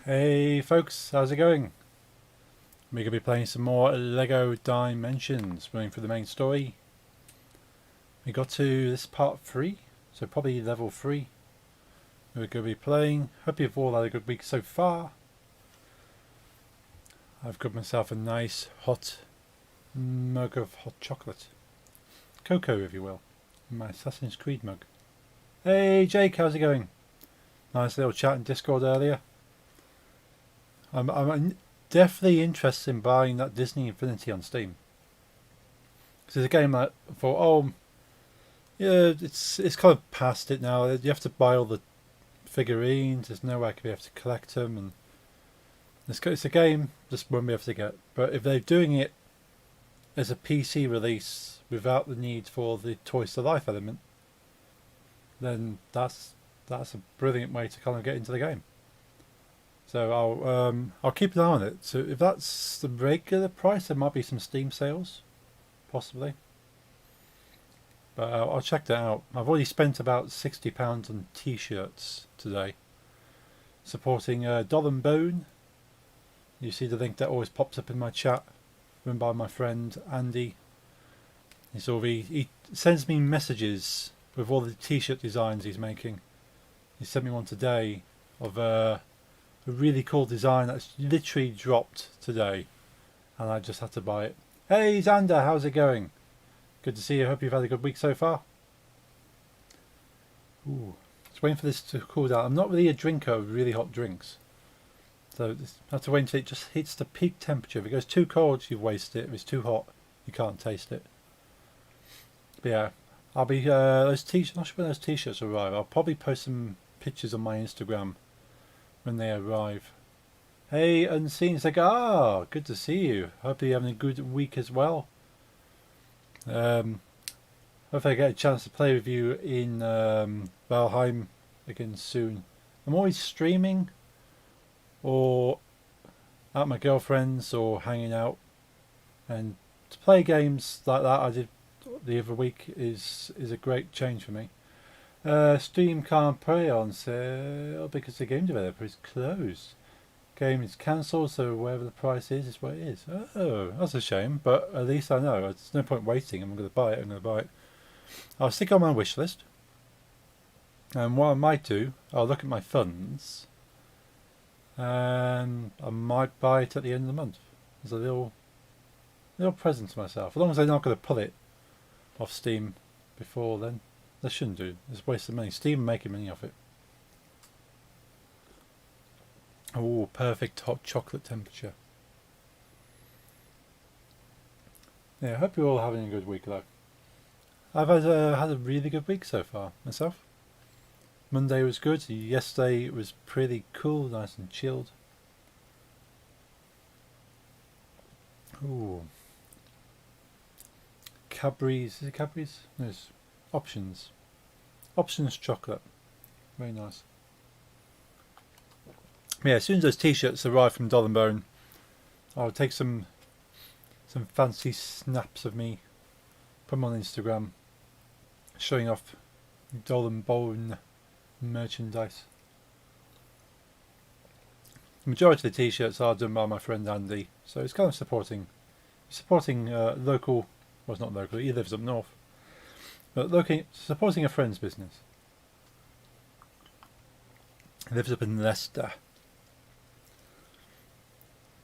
Hey folks, how's it going? We're going to be playing some more LEGO Dimensions, running through the main story. We got to this part 3, so probably level 3. We're going to be playing. Hope you've all had a good week so far. I've got myself a nice hot mug of hot chocolate. Cocoa, if you will. My Assassin's Creed mug. Hey Jake, how's it going? Nice little chat in Discord earlier. I'm definitely interested in buying that Disney Infinity on Steam. Because it's a game that I thought, oh, yeah, it's kind of past it now. You have to buy all the figurines. There's no way I could be able to collect them, and it's a game just won't be able to get. But if they're doing it as a PC release without the need for the Toys to Life element, then that's a brilliant way to kind of get into the game. So I'll keep an eye on it. So if that's the regular price, there might be some Steam sales, possibly. But I'll check that out. I've already spent about £60 on T-shirts today, supporting Doll and Bone. You see the link that always pops up in my chat, run by my friend Andy. He sends me messages with all the T-shirt designs he's making. He sent me one today of a really cool design that's literally dropped today, and I just had to buy it. Hey Xander, how's it going? Good to see you. Hope you've had a good week so far. Ooh, just waiting for this to cool down. I'm not really a drinker of really hot drinks, so I have to wait until it just hits the peak temperature. If it goes too cold, you've wasted it. If it's too hot, you can't taste it. But yeah, I'll be those t-shirts. Not sure when those t-shirts arrive. I'll probably post some pictures on my Instagram when they arrive. Hey Unseen, it's like, good to see you. Hope you're having a good week as well. Hopefully I get a chance to play with you in Valheim again soon. I'm always streaming or at my girlfriend's or hanging out, and to play games like that I did the other week is a great change for me. Steam can't play on sale because the game developer is closed. Game is cancelled, so whatever the price is what it is. Oh, that's a shame, but at least I know. There's no point waiting. I'm going to buy it. I'll stick it on my wish list. And what I might do, I'll look at my funds, and I might buy it at the end of the month as a little present to myself. As long as I'm not going to pull it off Steam before then. They shouldn't do. It's a waste of money. Steam are making money off it. Oh, perfect hot chocolate temperature. Yeah, I hope you're all having a good week though. I've had a really good week so far myself. Monday was good. Yesterday it was pretty cool, nice and chilled. Ooh. Cadbury's. Is it Cadbury's? No, it's Options. Options chocolate. Very nice. Yeah, as soon as those t-shirts arrive from Doll and Bone, I'll take some fancy snaps of me, put them on Instagram, showing off Doll and Bone merchandise. The majority of the t-shirts are done by my friend Andy, so it's kind of supporting local. Well, it's not local. He lives up north, but supporting a friend's business. He lives up in Leicester.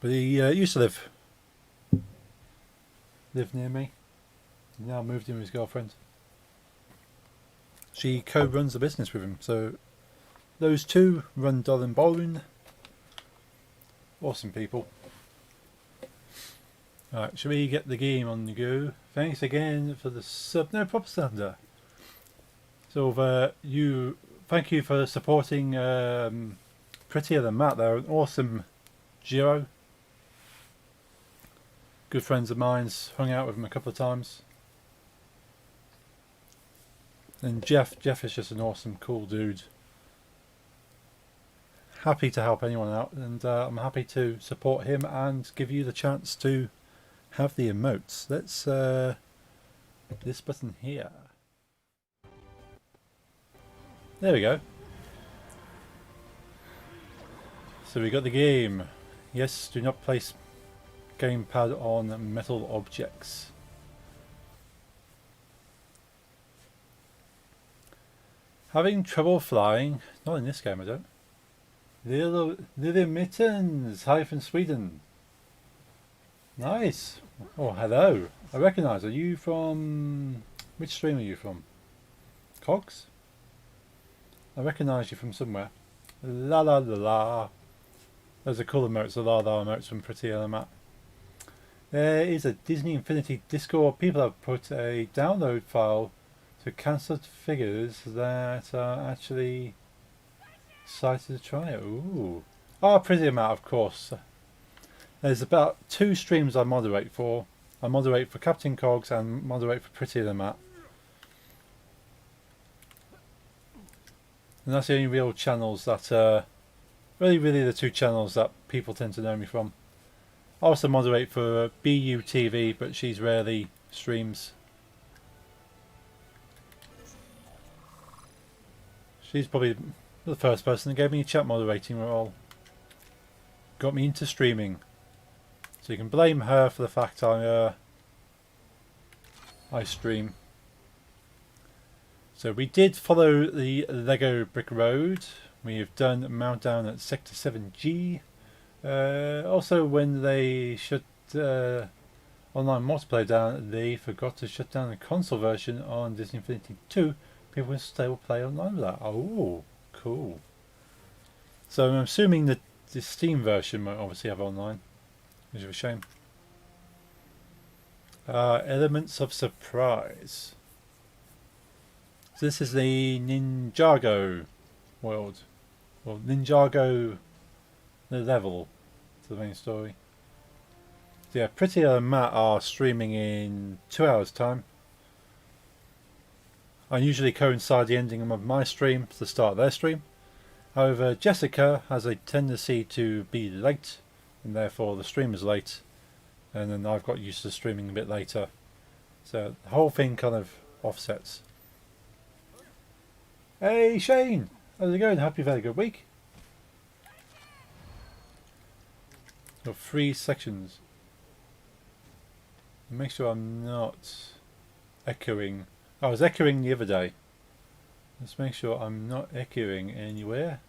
But he used to live near me. He now moved in with his girlfriend. She co-runs the business with him. So those two run Doll and Bone. Awesome people. Alright, shall we get the game on the go? Thanks again for the sub. No, proper Sander. So thank you for supporting Prettier Than Matt. They're an awesome duo. Good friends of mine's, hung out with them a couple of times. And Jeff is just an awesome, cool dude. Happy to help anyone out, and I'm happy to support him and give you the chance to have the emotes. Let's this button here. There we go. So we got the game. Yes, do not place gamepad on metal objects. Having trouble flying? Not in this game, I don't. Little Mittens! Hi from Sweden. Nice. Oh, hello. I recognise. Are you from... Which stream are you from? Cogs? I recognise you from somewhere. La la la la. Those are cool emotes, the la la emotes from Pretty on the map. There is a Disney Infinity Discord. People have put a download file to cancelled figures that are actually cited to try it. Ooh. Oh, Pretty amount, of course. There's about 2 streams I moderate for. I moderate for Captain Cogs and moderate for Pretty the Map. And that's the only real channels that really the 2 channels that people tend to know me from. I also moderate for BUTV, but she's rarely streams. She's probably the first person that gave me a chat moderating role. Got me into streaming. So you can blame her for the fact I stream. So we did follow the Lego Brick Road. We have done Mount Down at Sector 7G. Also, when they shut online multiplayer down, they forgot to shut down the console version on Disney Infinity 2. People can still play online with that. Oh, cool. So I'm assuming that the Steam version might obviously have online, which is a shame. Elements of surprise. So this is the Ninjago world. Well, Ninjago the level to the main story. So yeah, Pretty and Matt are streaming in 2 hours time. I usually coincide the ending of my stream to the start of their stream. However, Jessica has a tendency to be late, and therefore the stream is late, and then I've got used to streaming a bit later. So the whole thing kind of offsets. Hey Shane! How's it going? Hope you've had a good week. Got 3 sections. Make sure I'm not echoing. I was echoing the other day. Let's make sure I'm not echoing anywhere.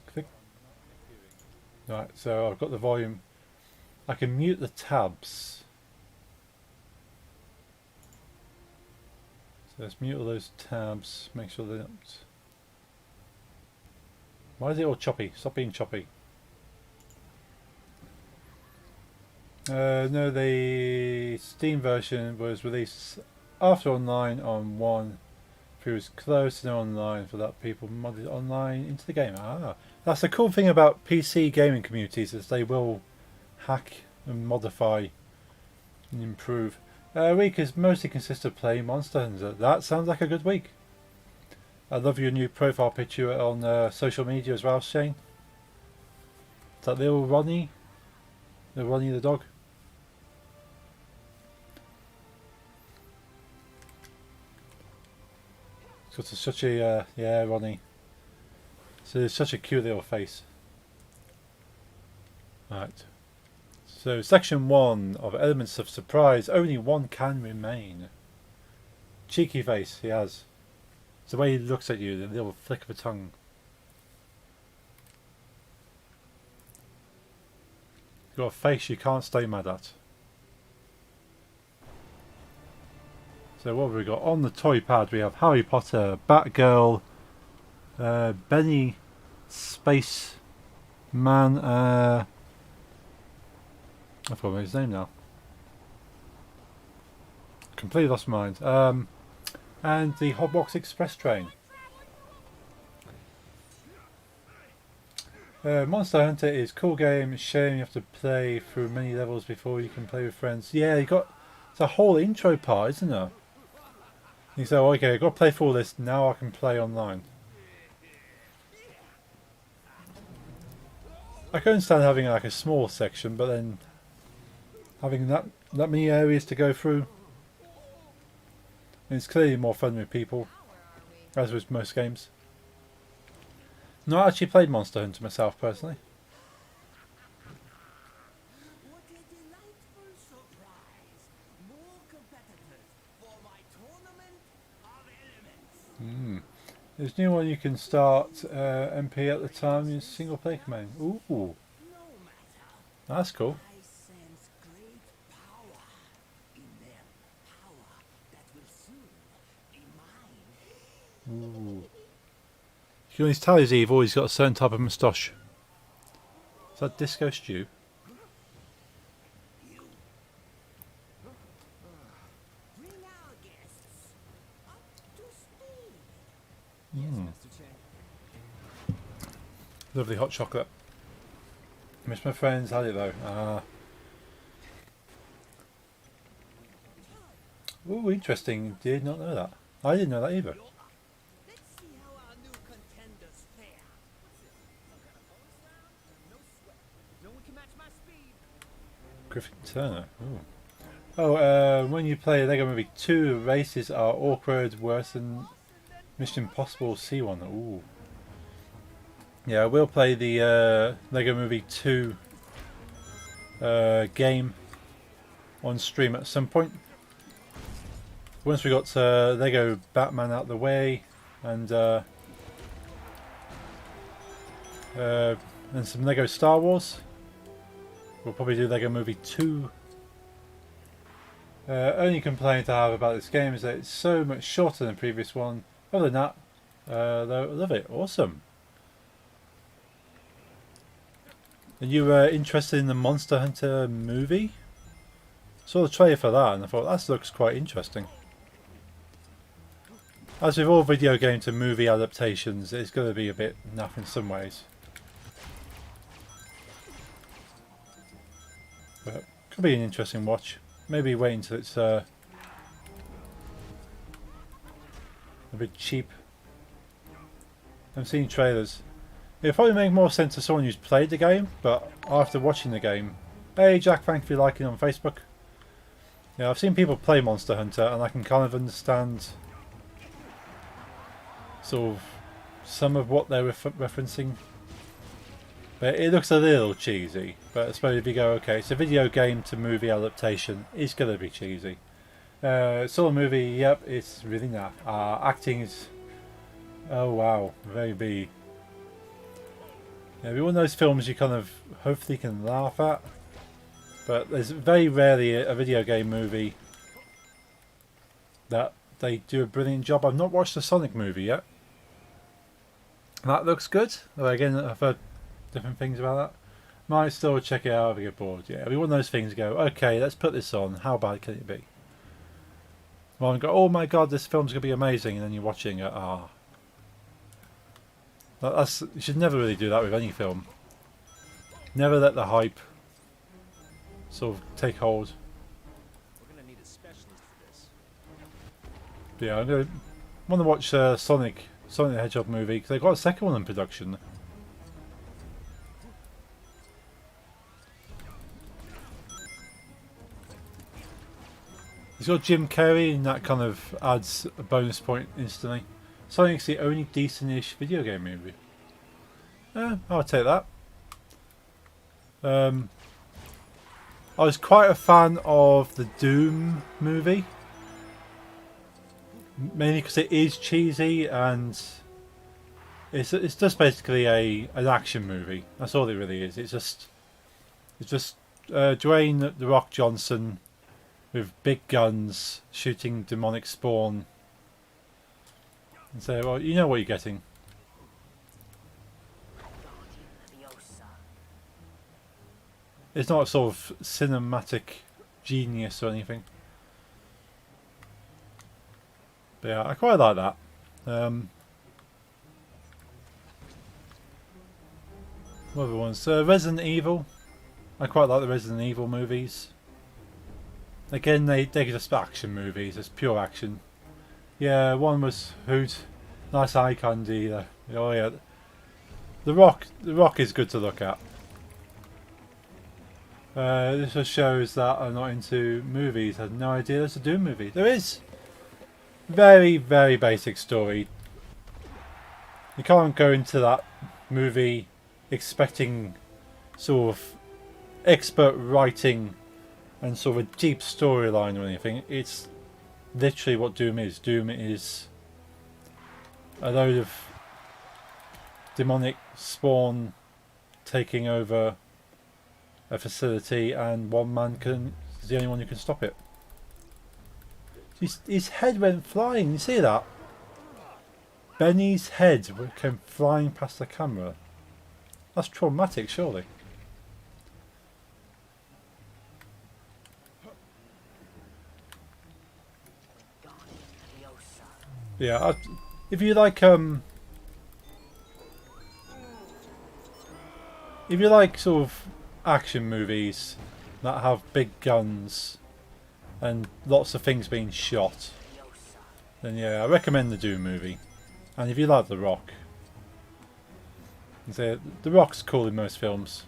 Click. Right, so I've got the volume. I can mute the tabs. So let's mute all those tabs. Make sure they don't. Why is it all choppy? Stop being choppy. No, the Steam version was released after online on 1. If it was close to online for that, people modded online into the game. Ah, that's the cool thing about PC gaming communities, is they will hack and modify and improve. Week is mostly consists of playing Monster Hunter. That sounds like a good week. I love your new profile picture on social media as well, Shane. Is that little Ronnie? Little Ronnie the dog? Got such a yeah, Ronnie. So it's such a cute little face. Right. So section 1 of elements of surprise. Only 1 can remain. Cheeky face he has. It's the way he looks at you, the little flick of a tongue. You've got a face you can't stay mad at. So what have we got? On the toy pad we have Harry Potter, Batgirl, Benny, Space Man, I forgot his name now. Completely lost my mind. And the Hotbox Express train. Monster Hunter is a cool game. Shame you have to play through many levels before you can play with friends. Yeah, you got it's a whole intro part, isn't there? You say, oh, okay, I've got to play through all this, now I can play online. I can understand having like a small section, but then having that many areas to go through, it's clearly more fun with people, as with most games. Not actually played Monster Hunter myself personally. What a delightful surprise! More competitors for my tournament of elements. There's a new one you can start MP at the time in single player command. Ooh, No matter, that's cool. I sense great power in them. Power that will soon be mine. Ooh. You can always tell he's evil, he's got a certain type of moustache. Is that Disco Stew? Bring our guests up to speed. Lovely hot chocolate. Miss my friends had it though. Ooh, interesting. Did not know that. I didn't know that either. Let's see how our new contenders fare. No sweat. No one can match my speed. Griffin Turner. Ooh. When you play Lego Movie 2, races are awkward, worse than Mission Impossible C1. Ooh. Yeah, I will play the Lego Movie 2 game on stream at some point. Once we got Lego Batman out the way and some Lego Star Wars, we'll probably do Lego Movie 2. Only complaint I have about this game is that it's so much shorter than the previous one. Other than that, though, I love it. Awesome. Are you interested in the Monster Hunter movie? Saw the trailer for that and I thought that looks quite interesting. As with all video game to movie adaptations, it's going to be a bit naff in some ways. But could be an interesting watch. Maybe wait until it's a bit cheap. I've seen trailers. It'll probably make more sense to someone who's played the game, but after watching the game... Hey Jack, thank you for liking on Facebook. Yeah, I've seen people play Monster Hunter and I can kind of understand sort of some of what they're referencing. But it looks a little cheesy. But I suppose if you go, okay, it's a video game to movie adaptation, it's going to be cheesy. Saw a movie, yep, it's really naff. Acting is... Oh wow, very B. Yeah, it'll be one of those films you kind of hopefully can laugh at. But there's very rarely a video game movie that they do a brilliant job. I've not watched the Sonic movie yet. That looks good. Although again, I've heard different things about that. Might still check it out if I get bored. Yeah, it'll be one of those things go, okay, let's put this on. How bad can it be? Well, and go, oh my god, this film's going to be amazing. And then you're watching it, you should never really do that with any film. Never let the hype sort of take hold. We're gonna need a specialist for this. But yeah, I'm going to want to watch Sonic the Hedgehog movie because they've got a second one in production. He's got Jim Carrey and that kind of adds a bonus point instantly. Sonic's the only decent-ish video game movie. I'll take that. I was quite a fan of the Doom movie. Mainly because it is cheesy and it's just basically an action movie. That's all it really is. It's just Dwayne "The Rock" Johnson with big guns shooting demonic spawn. And say, well, you know what you're getting. It's not a sort of cinematic genius or anything. But yeah, I quite like that. What other ones? Resident Evil. I quite like the Resident Evil movies. Again, they're just action movies. It's pure action. Yeah, one was Hoot. Nice eye candy. Oh yeah. The Rock is good to look at. This just shows that I'm not into movies. I had no idea there's a Doom movie. There is! Very, very basic story. You can't go into that movie expecting sort of expert writing and sort of a deep storyline or anything. It's literally what Doom is. Doom is a load of demonic spawn taking over a facility, and one man is the only one who can stop it. His head went flying. You see that? Benny's head came flying past the camera. That's traumatic, surely. Yeah, if you like sort of action movies that have big guns and lots of things being shot, then yeah, I recommend the Doom movie. And if you like The Rock, The Rock's cool in most films.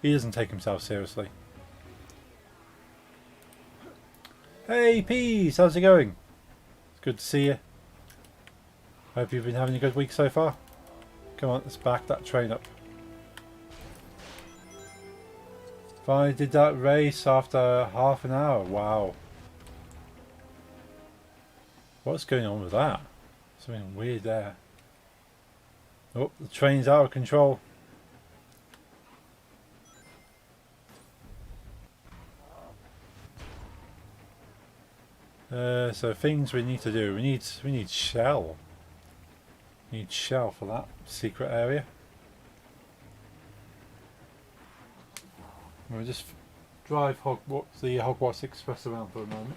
He doesn't take himself seriously. Hey Peas, how's it going? It's good to see you. Hope you've been having a good week so far. Come on, let's back that train up. Finally did that race after half an hour. Wow. What's going on with that? Something weird there. Oh, the train's out of control. So things we need to do. We need shell. We need shell for that secret area. We'll just drive the Hogwarts Express around for a moment.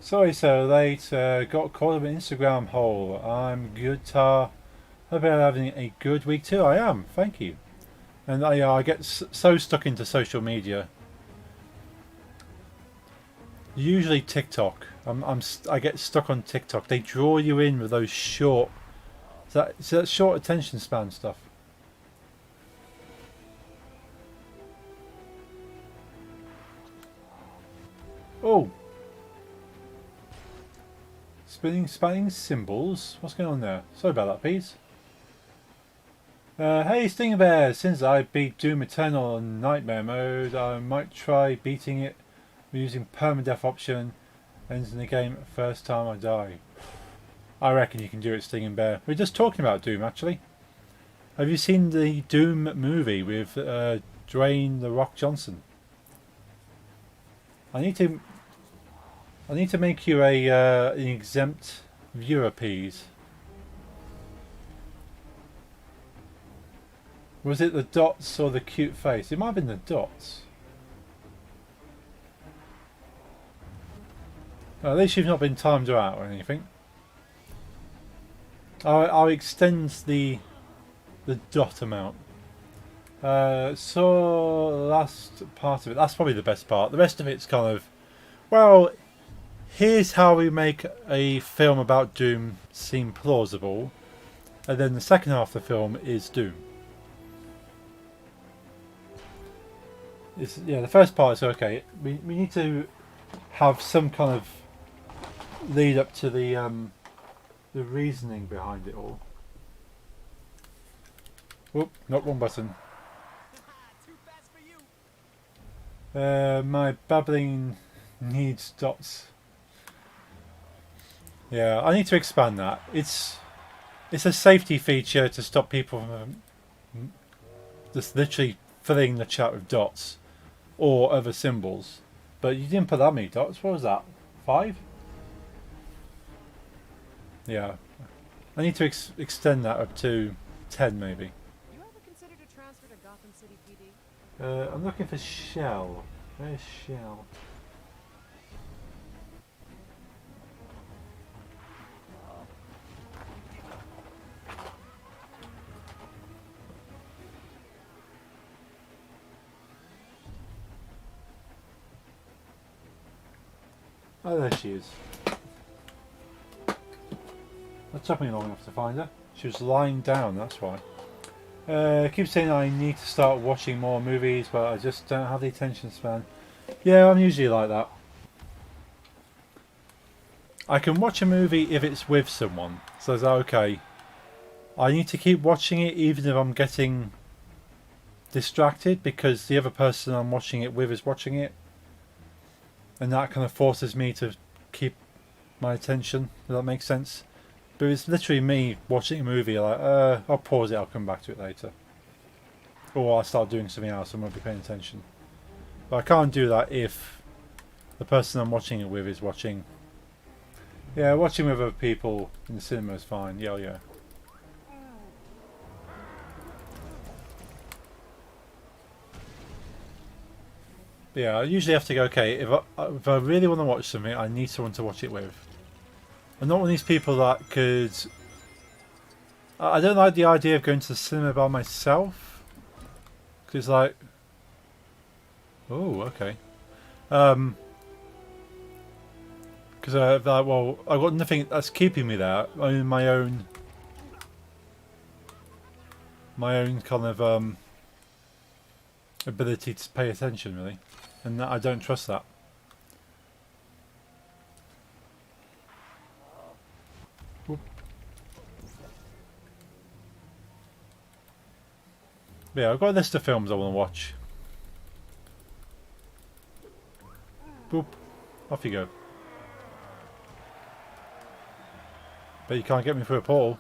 Sorry so late, got caught up in an Instagram hole. I'm good, Tar. Hope you're having a good week too. I am, thank you. And I get so stuck into social media. Usually TikTok. I get stuck on TikTok. They draw you in with those short, that short attention span stuff. Oh. Spanning symbols. What's going on there? Sorry about that, please. Hey Stinger Bear, since I beat Doom Eternal in Nightmare mode, I might try beating it using permadeath option, ending the game first time I die. I reckon you can do it, Stinging Bear. We're just talking about Doom, actually. Have you seen the Doom movie with Dwayne The Rock Johnson? I need to make you an exempt viewer, please. Was it the dots or the cute face? It might have been the dots. At least you've not been timed out or anything. I'll extend the dot amount. So last part of it, that's probably the best part. The rest of it's kind of, well, here's how we make a film about Doom seem plausible, and then the second half of the film is Doom. Yeah, the first part is okay. We need to have some kind of lead up to the reasoning behind it all. Whoop, not one button. My babbling needs dots. Yeah, I need to expand that. It's a safety feature to stop people from just literally filling the chat with dots or other symbols. But you didn't put that many dots. What was that? 5? Yeah. I need to extend that up to 10 maybe. You ever considered a transfer to Gotham City PD? I'm looking for Shell. Where's Shell? Oh, there she is. That took me long enough to find her. She was lying down, that's why. I keep saying I need to start watching more movies, but I just don't have the attention span. Yeah, I'm usually like that. I can watch a movie if it's with someone. So is that okay? I need to keep watching it even if I'm getting distracted because the other person I'm watching it with is watching it. And that kind of forces me to keep my attention. Does that make sense? But it's literally me watching a movie like, I'll pause it, I'll come back to it later. Or I'll start doing something else and won't be paying attention. But I can't do that if the person I'm watching it with is watching. Yeah, watching with other people in the cinema is fine. Yeah, yeah. Yeah, I usually have to go, okay, if I really want to watch something, I need someone to watch it with. I'm not one of these people that could... I don't like the idea of going to the cinema by myself. Because it's like... Oh, okay. Because like, well, I've got nothing that's keeping me there. I mean, my own kind of ability to pay attention, really, and I don't trust that. Whoop. Yeah, I've got a list of films I want to watch. Boop. Off you go. But you can't get me through a portal.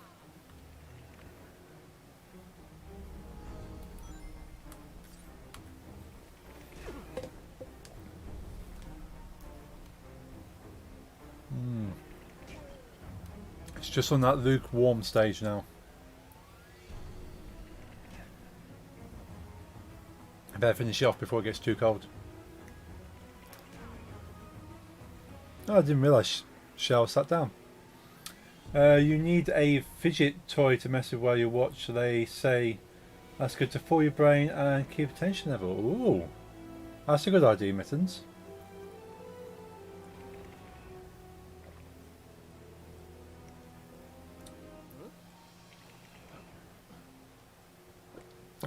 It's just on that lukewarm stage now. I better finish it off before it gets too cold. Oh, I didn't realise Shell sat down. You need a fidget toy to mess with while you watch. They say that's good to fool your brain and keep attention level. Ooh, that's a good idea, Mittens.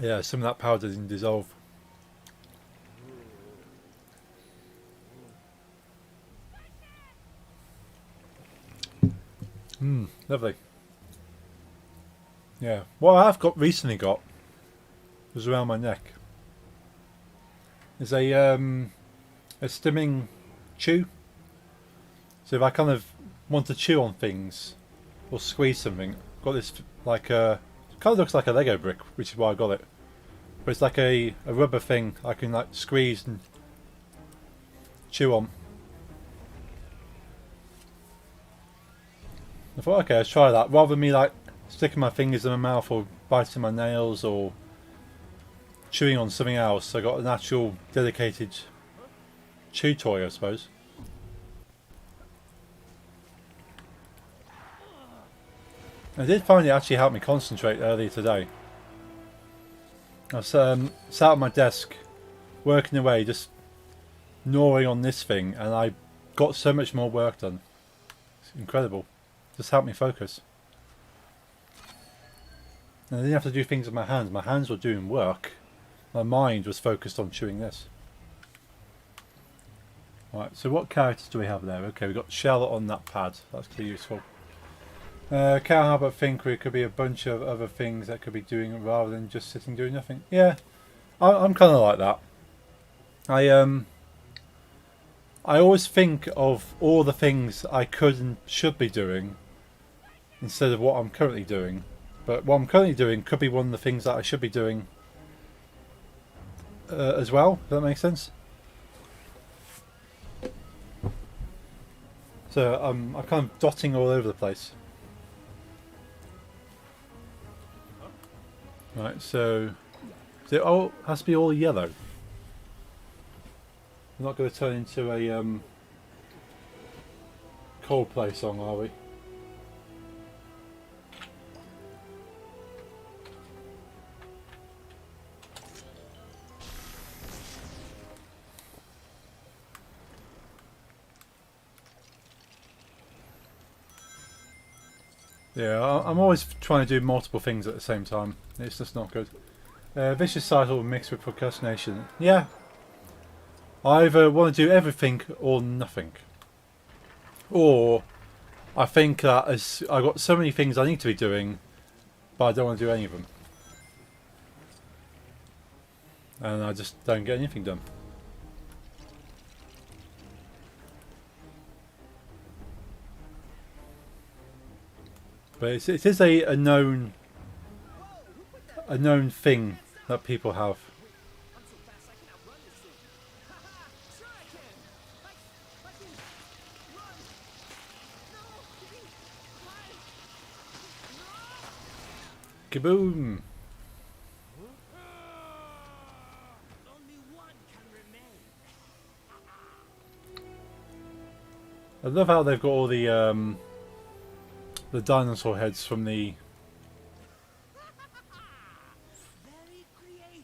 Yeah, some of that powder didn't dissolve. Lovely. Yeah, what I've recently got was around my neck. Is a stimming chew. So if I kind of want to chew on things or squeeze something, I've got this like kind of looks like a Lego brick, which is why I got it. But it's like a rubber thing I can like squeeze and chew on. I thought, okay, let's try that. Rather than me like sticking my fingers in my mouth or biting my nails or chewing on something else, I got an actual dedicated chew toy, I suppose. I did find it actually helped me concentrate earlier today. I was sat at my desk working away, just gnawing on this thing, and I got so much more work done. It's incredible. Just helped me focus. And I didn't have to do things with my hands. My hands were doing work. My mind was focused on chewing this. Right, so what characters do we have there? Okay, we've got Charlotte on that pad. That's pretty useful. Can't help but think it could be a bunch of other things that could be doing rather than just sitting doing nothing. Yeah, I'm kind of like that. I always think of all the things I could and should be doing instead of what I'm currently doing. But what I'm currently doing could be one of the things that I should be doing as well. Does that make sense? So I'm kind of dotting all over the place. Right, so it all has to be all yellow. We're not going to turn into a Coldplay song, are we? Yeah, I'm always trying to do multiple things at the same time. It's just not good. Vicious cycle mixed with procrastination. Yeah. I either want to do everything or nothing. Or I think that as I've got so many things I need to be doing, but I don't want to do any of them. And I just don't get anything done. But it is a known thing that people have. I'm so fast I can outrun this thing. Haha! Sure I can! I can run! No! Why? Kaboom! Only one can remain. I love how they've got all the dinosaur heads from the Very creative.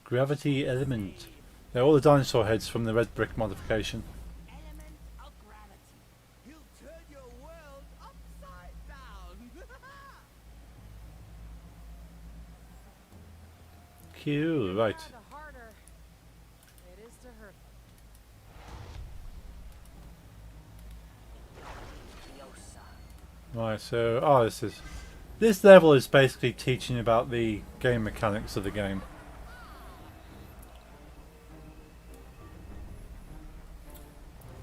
gravity element. They're all the dinosaur heads from the red brick modification. Element of gravity. He'll turn your world upside down. Cool, right. The harder it is to hurt them. Right, so this level is basically teaching about the game mechanics of the game.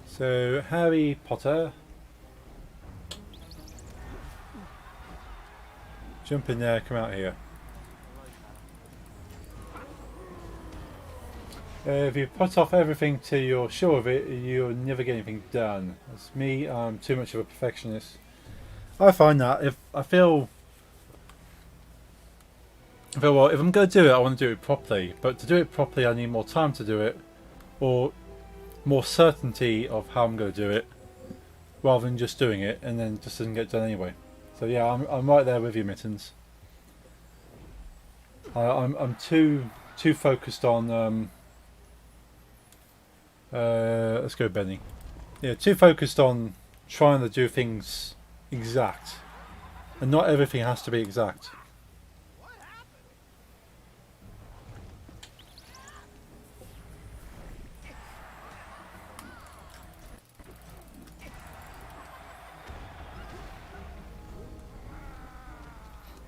So Harry Potter, jump in there, come out here. If you put off everything till you're sure of it, you'll never get anything done. That's me, I'm too much of a perfectionist. I find that if well, if I'm going to do it, I want to do it properly. But to do it properly, I need more time to do it, or more certainty of how I'm going to do it, rather than just doing it and then it just doesn't get done anyway. So yeah, I'm right there with you, Mittens. I'm too focused on. Let's go, Benny. Yeah, too focused on trying to do things exact, and not everything has to be exact. What happened?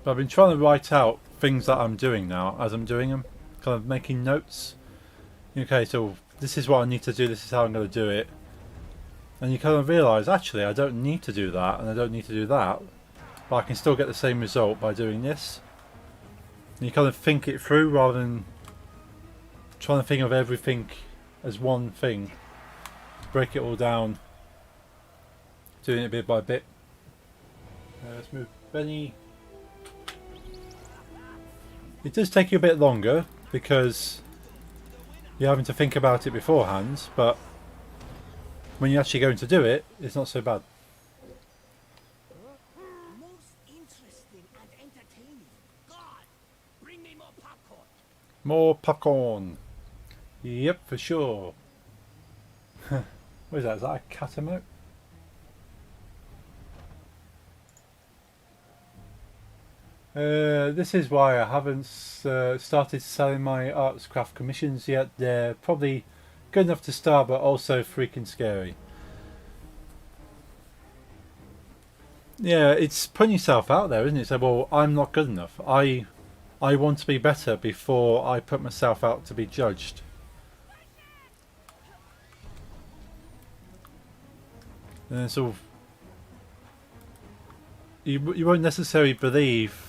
But I've been trying to write out things that I'm doing now as I'm doing them, kind of making notes. Okay, so this is what I need to do, this is how I'm going to do it. And you kind of realise, actually, I don't need to do that, and I don't need to do that, but I can still get the same result by doing this. And you kind of think it through rather than trying to think of everything as one thing. Break it all down, doing it bit by bit. Let's move Benny. It does take you a bit longer because you're having to think about it beforehand, but when you're actually going to do it, it's not so bad. Most interesting and entertaining. God, bring me more popcorn. More popcorn. Yep, for sure. What is that? Is that a cat emote? This is why I haven't started selling my arts craft commissions yet. They're probably good enough to start, but also freaking scary. Yeah, it's putting yourself out there, isn't it? So, well, I'm not good enough. I want to be better before I put myself out to be judged. And so you won't necessarily believe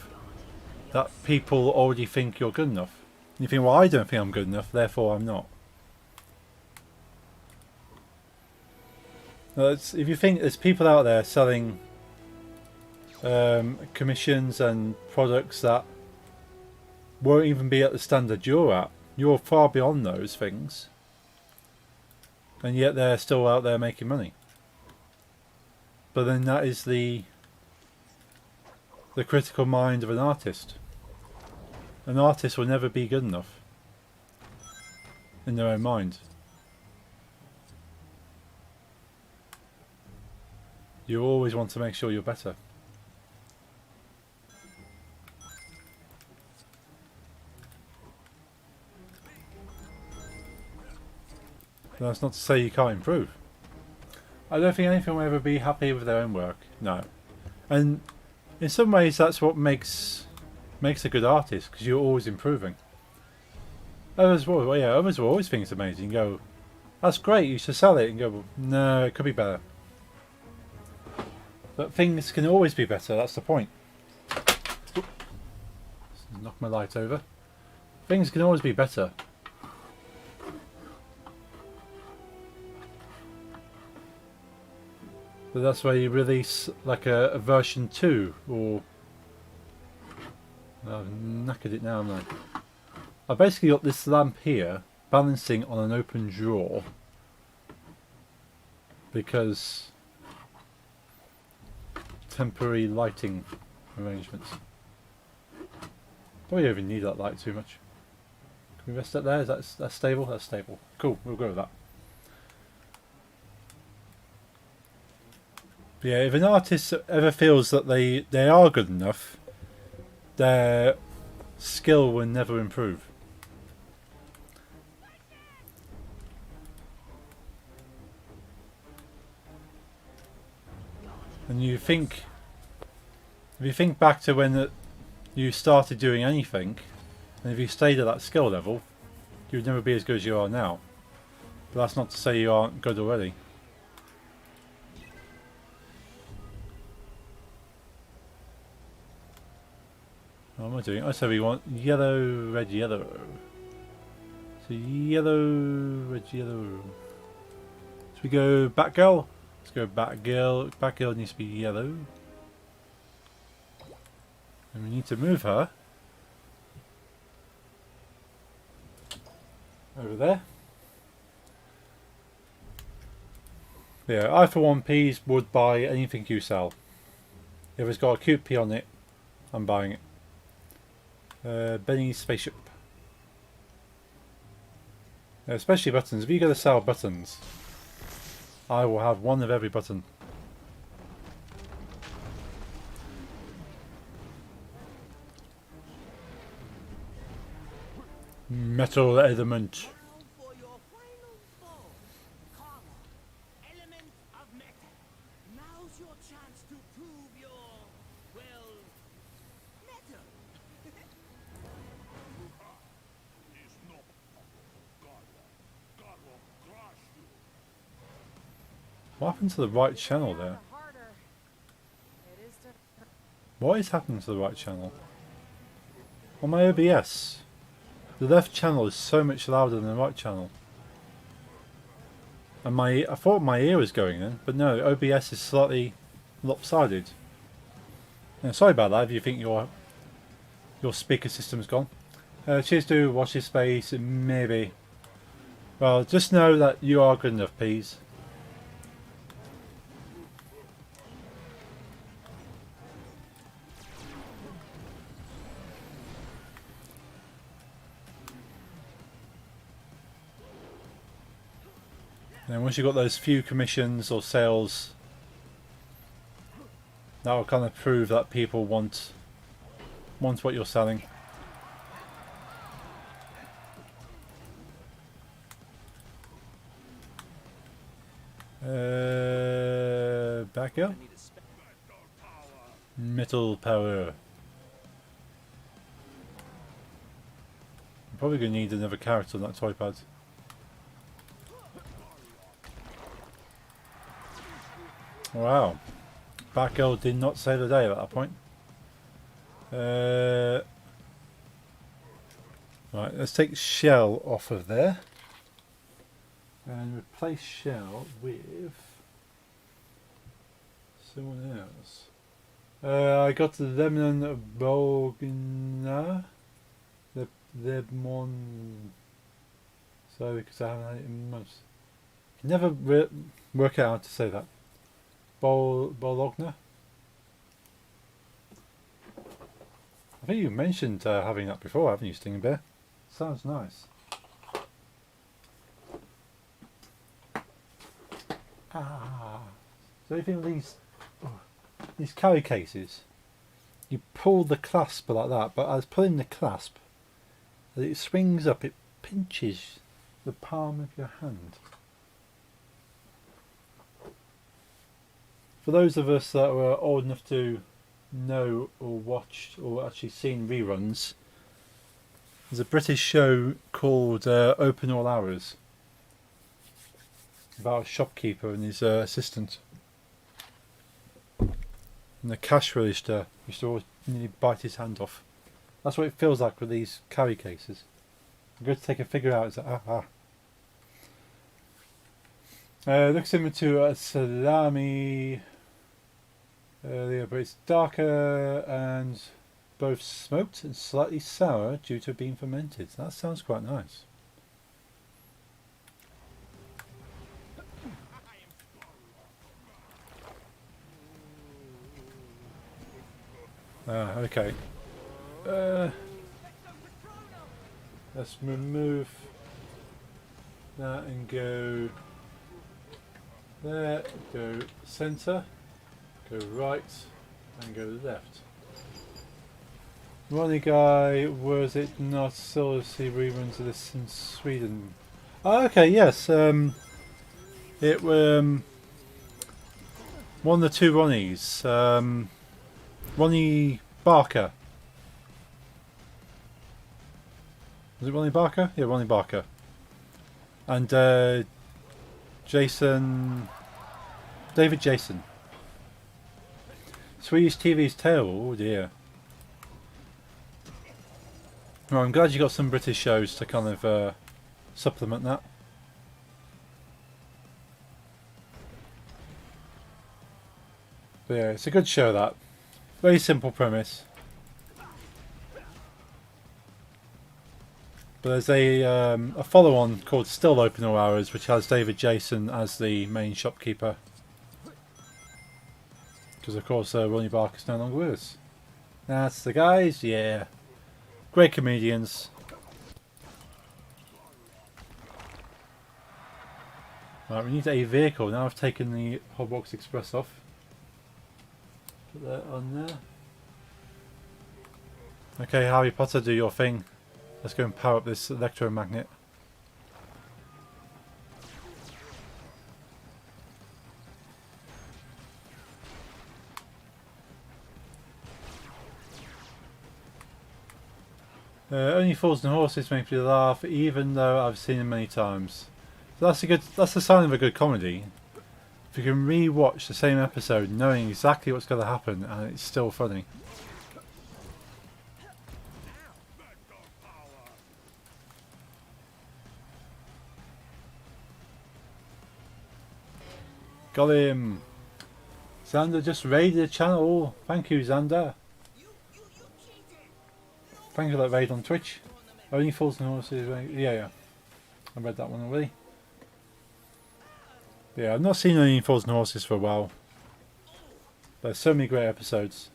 that people already think you're good enough. You think, well, I don't think I'm good enough, therefore I'm not. Now, if you think there's people out there selling commissions and products that won't even be at the standard you're at, you're far beyond those things, and yet they're still out there making money. But then that is the critical mind of an artist. An artist will never be good enough in their own mind. You always want to make sure you're better. That's not to say you can't improve. I don't think anyone will ever be happy with their own work. No. And in some ways, that's what makes a good artist, because you're always improving. Others will, yeah, others will always think it's amazing. You go, that's great, you should sell it. And go, well, no, it could be better. But things can always be better. That's the point. Oop. Knock my light over. Things can always be better. But that's why you release like a version 2 or... I've knackered it now, haven't I? I've basically got this lamp here balancing on an open drawer because temporary lighting arrangements. Don't even need that light too much. Can we rest it there? Is that stable? That's stable. Cool, we'll go with that. But yeah, if an artist ever feels that they are good enough, their skill will never improve. And if you think back to when you started doing anything, and if you stayed at that skill level, you would never be as good as you are now. But that's not to say you aren't good already. What am I doing? Oh, so we want yellow, red, yellow. So yellow, red, yellow. So we go Batgirl. Let's go Batgirl. Batgirl needs to be yellow. And we need to move her over there. Yeah, I for one P's would buy anything you sell. If it's got a cute P on it, I'm buying it. Benny's spaceship. Especially buttons. If you're going to sell buttons, I will have one of every button. Metal element. For your final fall, Karma, element of metal. Now's your chance to prove your, well, metal. What happened to the right channel there? The harder it is to What is happening to the right channel? On my OBS, the left channel is so much louder than the right channel. And I thought my ear was going in, but no, OBS is slightly lopsided. Yeah, sorry about that if you think your speaker system's gone. Cheers to Watch This Space, maybe. Well, just know that you are good enough, Peas. And once you've got those few commissions or sales, that will kind of prove that people want what you're selling. Back up. Metal power. I'm probably going to need another character on that toy pad. Wow. Batgirl did not save the day at that point. Right, let's take Shell off of there. And replace Shell with someone else. I got the Lemon Bogna. The Lemon. So, because I haven't had it in months. Can never work out how to say that. Bologna? I think you mentioned having that before, haven't you, Stinging Bear? Sounds nice. So if you think these carry cases, you pull the clasp like that, but as pulling the clasp, as it swings up, it pinches the palm of your hand. For those of us that were old enough to know or watched or actually seen reruns, there's a British show called Open All Hours about a shopkeeper and his assistant. And the cash register used to always nearly bite his hand off. That's what it feels like with these carry cases. I'm going to take a figure out. It's like, looks similar to a salami earlier, but it's darker and both smoked and slightly sour due to being fermented. That sounds quite nice. Okay. Let's remove that and go there, go centre, go right and go left. Ronnie Guy, was it not still see reruns of this in Sweden? Oh, okay, yes. It one of the two Ronnies. Ronnie Barker. Was it Ronnie Barker? Yeah, Ronnie Barker. And David Jason. Swedish TV's terrible, oh dear. Well, I'm glad you got some British shows to kind of supplement that. But yeah, it's a good show, that. Very simple premise. But there's a follow-on called Still Open All Hours, which has David Jason as the main shopkeeper. Because of course Ronnie Barker's no longer with us. That's the guys, yeah. Great comedians. Right, we need a vehicle. Now I've taken the Hotbox Express off. Put that on there. Okay, Harry Potter, do your thing. Let's go and power up this electromagnet. Only Fools and Horses make me laugh, even though I've seen them many times. So that's a sign of a good comedy. If you can re-watch the same episode knowing exactly what's going to happen and it's still funny. Got him! Xander just raided the channel. Thank you, Xander. Thank you for that raid on Twitch. Only Fools and Horses. Yeah. I read that one already. Yeah, I've not seen Only Fools and Horses for a while. There's so many great episodes.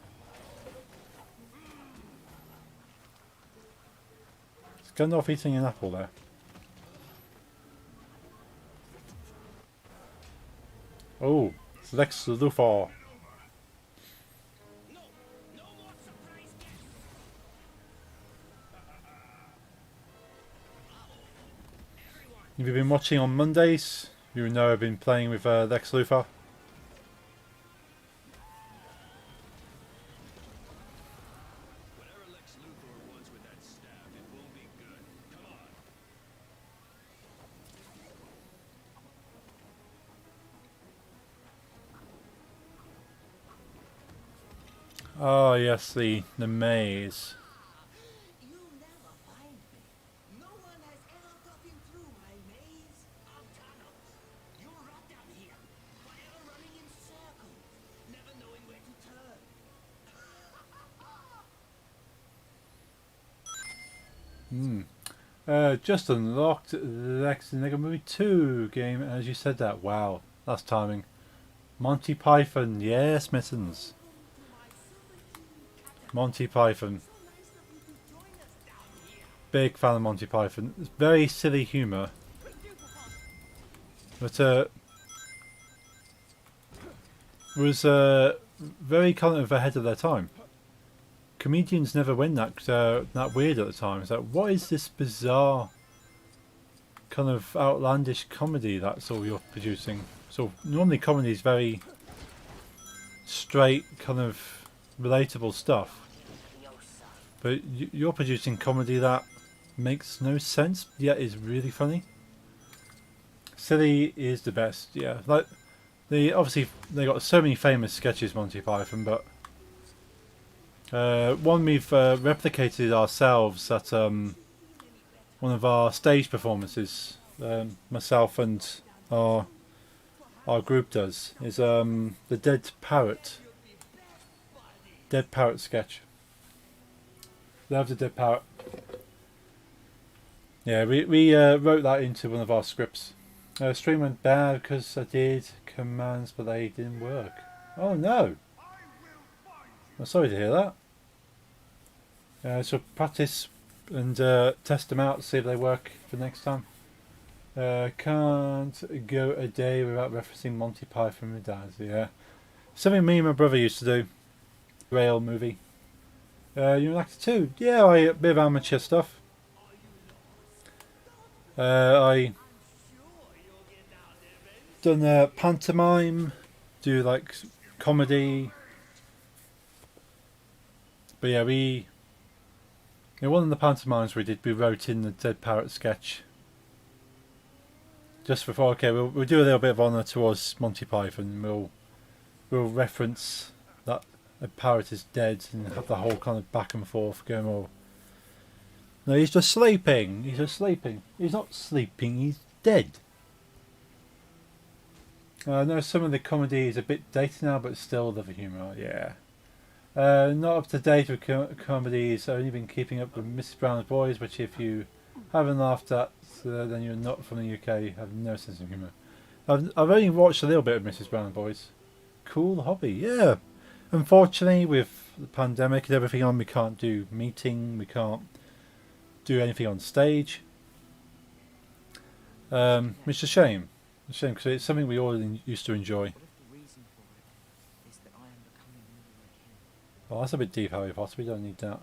Is Gandalf eating an apple there? Oh, it's Lex Luthor. Have you been watching on Mondays? You know I've been playing with Lex Luthor. Oh yes, the maze. You never find me. No one has ever gotten through my maze of tunnels. You rot down here, forever running in circles, never knowing where to turn. Just unlocked Lex Nigga Movie 2 game as you said that. Wow, that's timing. Monty Python, yes, mittens. Monty Python. Big fan of Monty Python. It's very silly humour. But was very kind of ahead of their time. Comedians never went that weird at the time. It's like, what is this bizarre kind of outlandish comedy that's all you're producing? So normally comedy is very straight kind of relatable stuff. But you're producing comedy that makes no sense yet is really funny. Silly is the best, yeah. Like obviously they got so many famous sketches, Monty Python, but one we've replicated ourselves at one of our stage performances. Myself and our group does is the Dead Parrot sketch. Love the Dead Parrot. Yeah, we wrote that into one of our scripts. Stream went bad because I did commands, but they didn't work. Oh no! I'm sorry to hear that. So practice and test them out, see if they work for next time. Can't go a day without referencing Monty Python with Dad. Yeah, something me and my brother used to do. Rail movie. You're an actor too? Yeah, a bit of amateur stuff. I done pantomime, do like comedy. But yeah, one of the pantomimes we did, we wrote in the Dead Parrot sketch. Just before, okay, we'll do a little bit of honour towards Monty Python. We'll reference that a parrot is dead and have the whole kind of back and forth going all. No, he's just sleeping. He's just sleeping. He's not sleeping. He's dead. I know some of the comedy is a bit dated now, but still love the humour. Yeah. Not up to date with comedies. I've only been keeping up with Mrs. Brown's Boys, which if you haven't laughed at, then you're not from the UK. Have no sense of humour. I've only watched a little bit of Mrs. Brown's Boys. Cool hobby, yeah. Unfortunately, with the pandemic and everything on, we can't do meeting. We can't do anything on stage. Which is a shame. It's a shame because it's something we all used to enjoy. Oh, that's a bit deep, Harry Potter. We don't need that.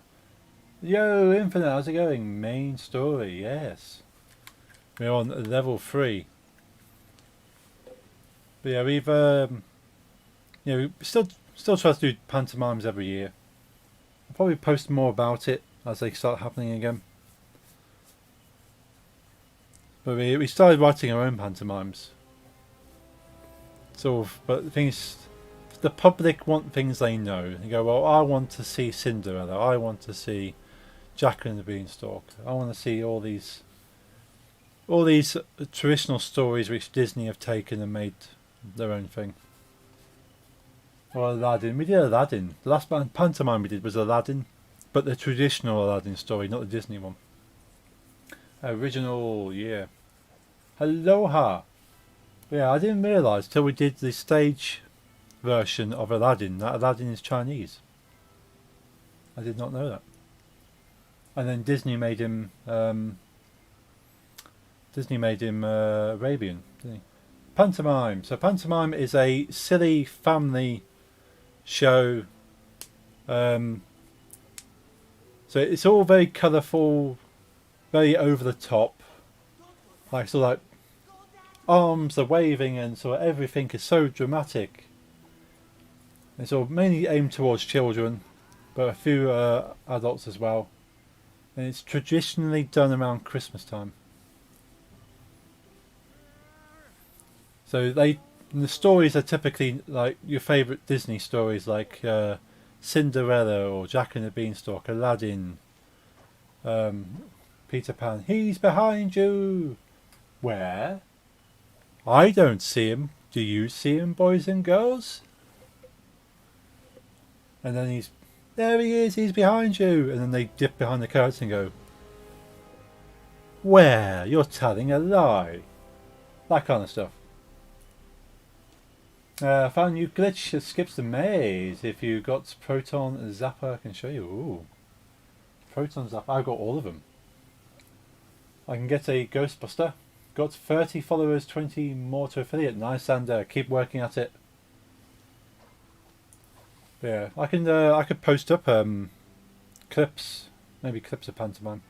Yo, Infinite, how's it going? Main story, yes. We're on level 3. But yeah, we still try to do pantomimes every year. I'll probably post more about it as they start happening again. But we started writing our own pantomimes. But the thing is, the public want things they know. They go, well, I want to see Cinderella. I want to see Jack and the Beanstalk. I want to see all these traditional stories which Disney have taken and made their own thing. Or Aladdin. We did Aladdin. The last pantomime we did was Aladdin, but the traditional Aladdin story, not the Disney one. Original, yeah. Aloha. Yeah, I didn't realise till we did the stage version of Aladdin that Aladdin is Chinese. I did not know that. And then Disney made him Arabian, didn't he? Pantomime. So pantomime is a silly family show. So it's all very colourful, very over the top. Like arms are waving and sort of everything is so dramatic. It's all mainly aimed towards children, but a few adults as well. And it's traditionally done around Christmas time. So the stories are typically like your favourite Disney stories, like Cinderella or Jack and the Beanstalk, Aladdin, Peter Pan. He's behind you. Where? I don't see him. Do you see him, boys and girls? And then there he is, he's behind you. And then they dip behind the curtain and go, where? You're telling a lie. That kind of stuff. Found a new glitch that skips the maze. If you got Proton Zapper, I can show you. Ooh. Proton Zapper, I've got all of them. I can get a Ghostbuster. Got 30 followers, 20 more to affiliate. Nice, and keep working at it. Yeah, I could post up clips, maybe clips of pantomime.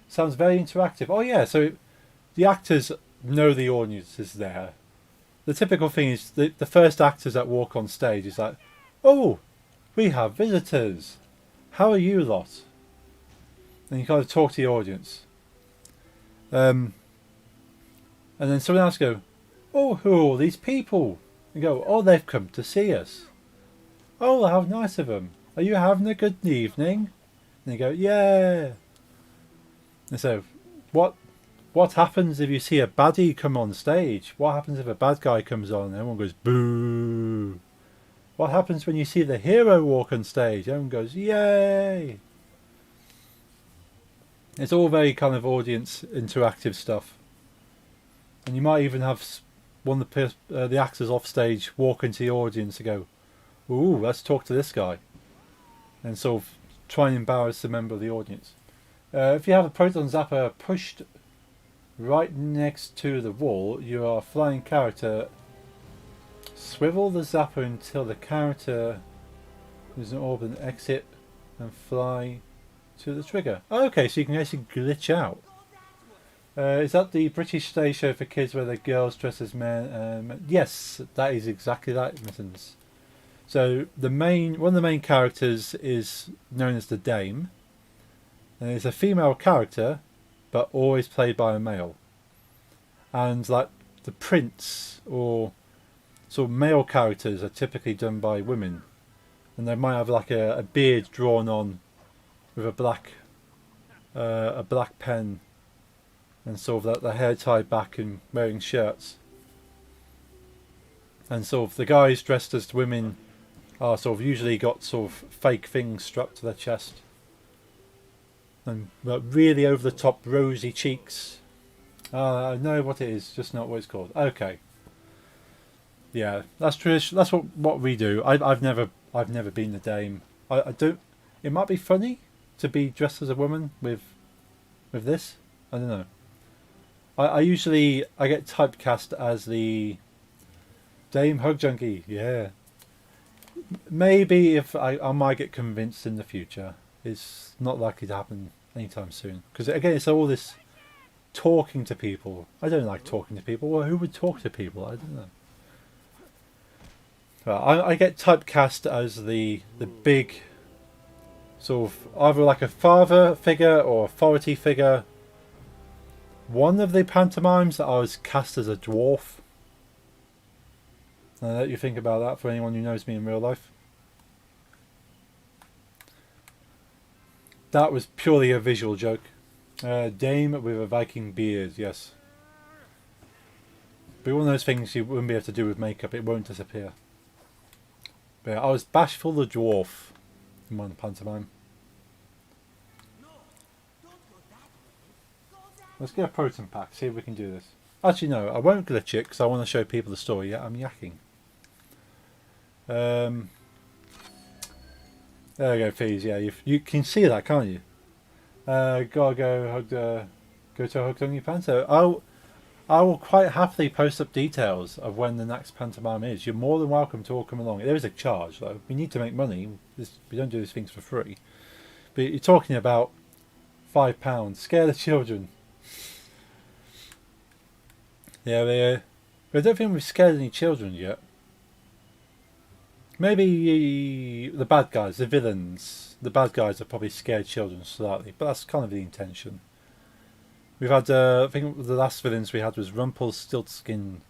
Sounds very interactive. Oh yeah, so the actors know the audience is there. The typical thing is the first actors that walk on stage is like, "Oh, we have visitors. How are you lot?" And you kind of talk to the audience. And then someone else go, "Oh, who are all these people?" And go, "Oh, they've come to see us." "Oh, how nice of them. Are you having a good evening?" And they go, "Yeah." And so, what happens if you see a baddie come on stage? What happens if a bad guy comes on and everyone goes, "Boo"? What happens when you see the hero walk on stage? Everyone goes, "Yay!" It's all very kind of audience interactive stuff. And you might even have one of the actors off stage walk into the audience and go, "Ooh, let's talk to this guy," and sort of try and embarrass a member of the audience. If you have a proton zapper pushed right next to the wall, you are a flying character. Swivel the zapper until the character is an orb and exit and fly to the trigger. Oh, okay, so you can actually glitch out. Is that the British stage show for kids where the girls dress as men? Yes, that is exactly that, Mittens. So one of the main characters is known as the Dame, and it's a female character, but always played by a male. And like the Prince or sort of male characters are typically done by women, and they might have like a beard drawn on with a black pen, and sort of the hair tied back and wearing shirts. And sort of the guys dressed as women are sort of usually got sort of fake things strapped to their chest, and really over the top rosy cheeks. I know what it is, just not what it's called. Okay. Yeah, that's tradition. That's what we do. I've never been the Dame. I don't. It might be funny to be dressed as a woman with this. I don't know. I usually I get typecast as the Dame Hug Junkie. Yeah. Maybe if I might get convinced in the future. It's not likely to happen anytime soon. Because again, it's all this talking to people. I don't like talking to people. Well, who would talk to people? I don't know. I get typecast as the big sort of either like a father figure or authority figure. One of the pantomimes I was cast as a dwarf. I'll let you think about that for anyone who knows me in real life. That was purely a visual joke. Dame with a Viking beard, yes. But one of those things you wouldn't be able to do with makeup, it won't disappear. But yeah, I was Bashful the Dwarf in one pantomime. Let's get a proton pack, see if we can do this. Actually no, I won't glitch it because I want to show people the story. Yeah, I'm yakking. There we go, Fees. Yeah, you can see that, can't you? Gotta go to a hug on your panto. I will quite happily post up details of when the next pantomime is. You're more than welcome to all come along. There is a charge though. We need to make money. We don't do these things for free. But you're talking about £5. Scare the children. Yeah, I don't think we've scared any children yet. Maybe the bad guys, the villains. The bad guys have probably scared children slightly, but that's kind of the intention. We've had, I think the last villains we had was Rumpelstiltskin.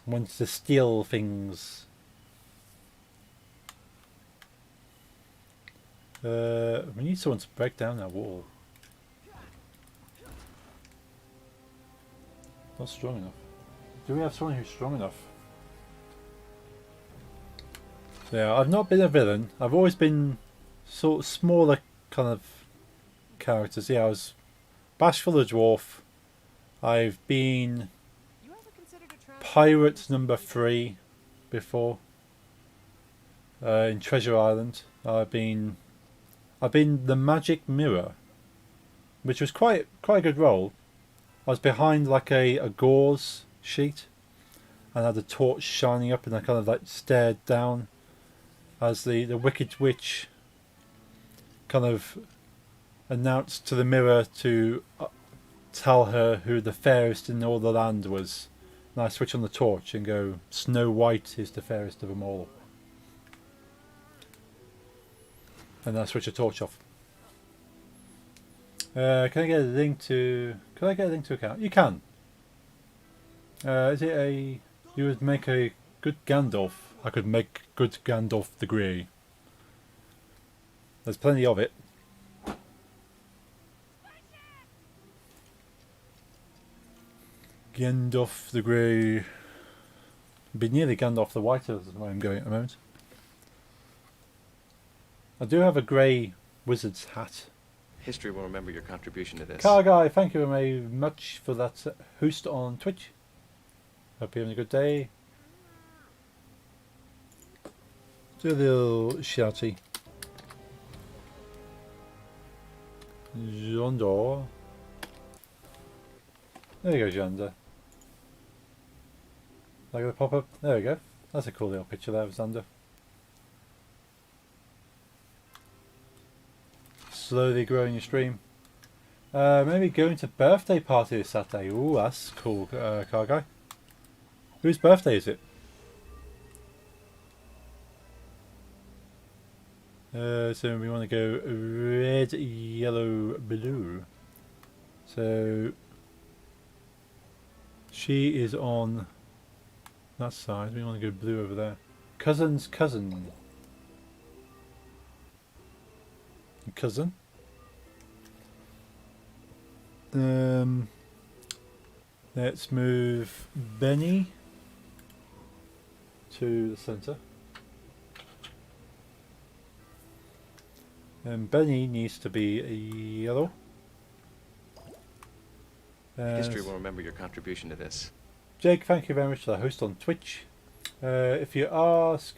Wanted to steal things. We need someone to break down that wall. Not strong enough. Do we have someone who's strong enough? Yeah, I've not been a villain. I've always been sort of smaller kind of characters. Yeah, I was Bashful the Dwarf. I've been Pirate number 3 before. In Treasure Island. I've been the Magic Mirror, which was quite a good role. I was behind like a gauze sheet and had a torch shining up, and I kind of like stared down as the Wicked Witch kind of announced to the mirror to tell her who the fairest in all the land was. And I switch on the torch and go, Snow White is the fairest of them all. And then I switch a torch off. Can I get a link to... Can I get a link to account? You can. Is it a... You would make a good Gandalf. I could make good Gandalf the Grey. There's plenty of it. Gandalf the Grey. Be nearly Gandalf the White is the way I'm going at the moment. I do have a grey wizard's hat. History will remember your contribution to this. Car Guy, thank you very much for that host on Twitch. Hope you're having a good day. Do a little shouty. Jondor. There you go, Janda. Like the pop up. There we go. That's a cool little picture there of Xander. Slowly growing your stream. Maybe going to birthday party this Saturday. Ooh, that's cool, Car Guy. Whose birthday is it? So we want to go red, yellow, blue. So she is on that side. We want to go blue over there. Cousin's cousin. Cousin. Let's move Benny to the centre. And Benny needs to be a yellow. History will remember your contribution to this. Jake, thank you very much for the host on Twitch. If you ask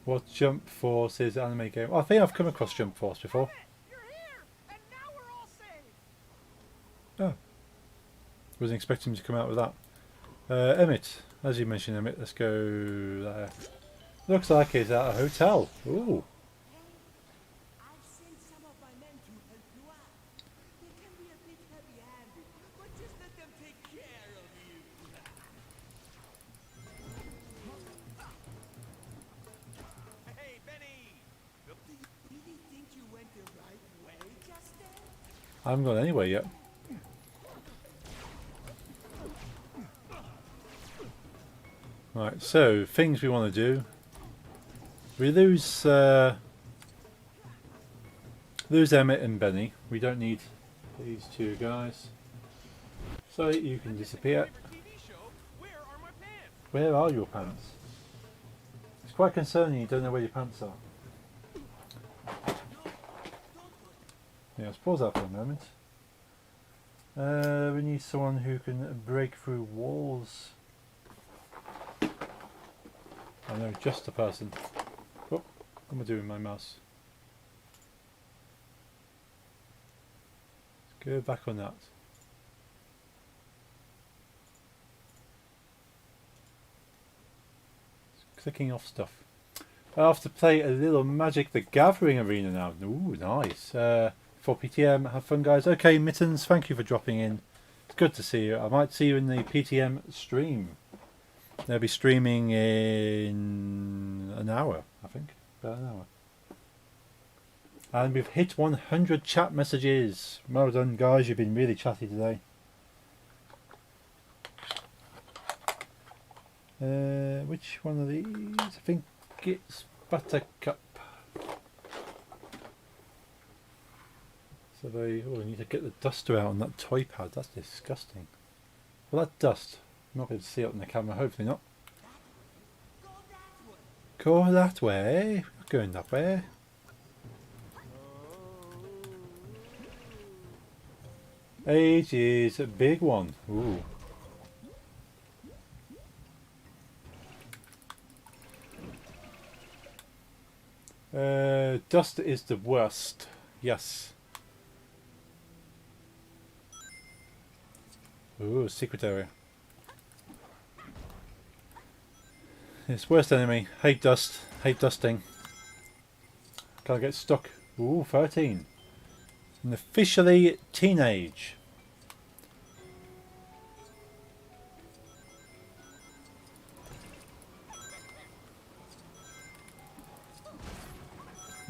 what Jump Force is an anime game, I think I've come across Jump Force before. You're here, and now we're all saved. Oh, wasn't expecting him to come out with that. Emmett, as you mentioned, Emmett, let's go there. Looks like he's at a hotel. Ooh. I've sent some of my men to help you out. They can be a bit heavy-handed, but just let them take care of you. Hey, Benny! Do you really think you went the right way just then? I haven't gone anywhere yet. Right, so things we want to do. We lose Emmett and Benny. We don't need these two guys. So you can disappear. Where are my pants? Where are your pants? It's quite concerning you don't know where your pants are. Yeah, let's pause that for a moment. We need someone who can break through walls. I know just a person. Oh, what am I doing with my mouse? Let's go back on that. It's clicking off stuff. I have to play a little Magic the Gathering arena now. Ooh, nice. For PTM, have fun, guys. Okay, Mittens, thank you for dropping in. It's good to see you. I might see you in the PTM stream. They'll be streaming in an hour, I think. About an hour. And we've hit 100 chat messages. Well done, guys. You've been really chatty today. Which one of these? I think it's Buttercup. So we need to get the duster out on that toy pad. That's disgusting. Well, that dust. I'm not going to see it on the camera. Hopefully not. Go that way. Go that way. We're going that way. Age is a big one. Ooh. Dust is the worst. Yes. Ooh, secret area. It's worst enemy. Hate dust. Hate dusting. Can't get stuck. Ooh, 13. And officially teenage.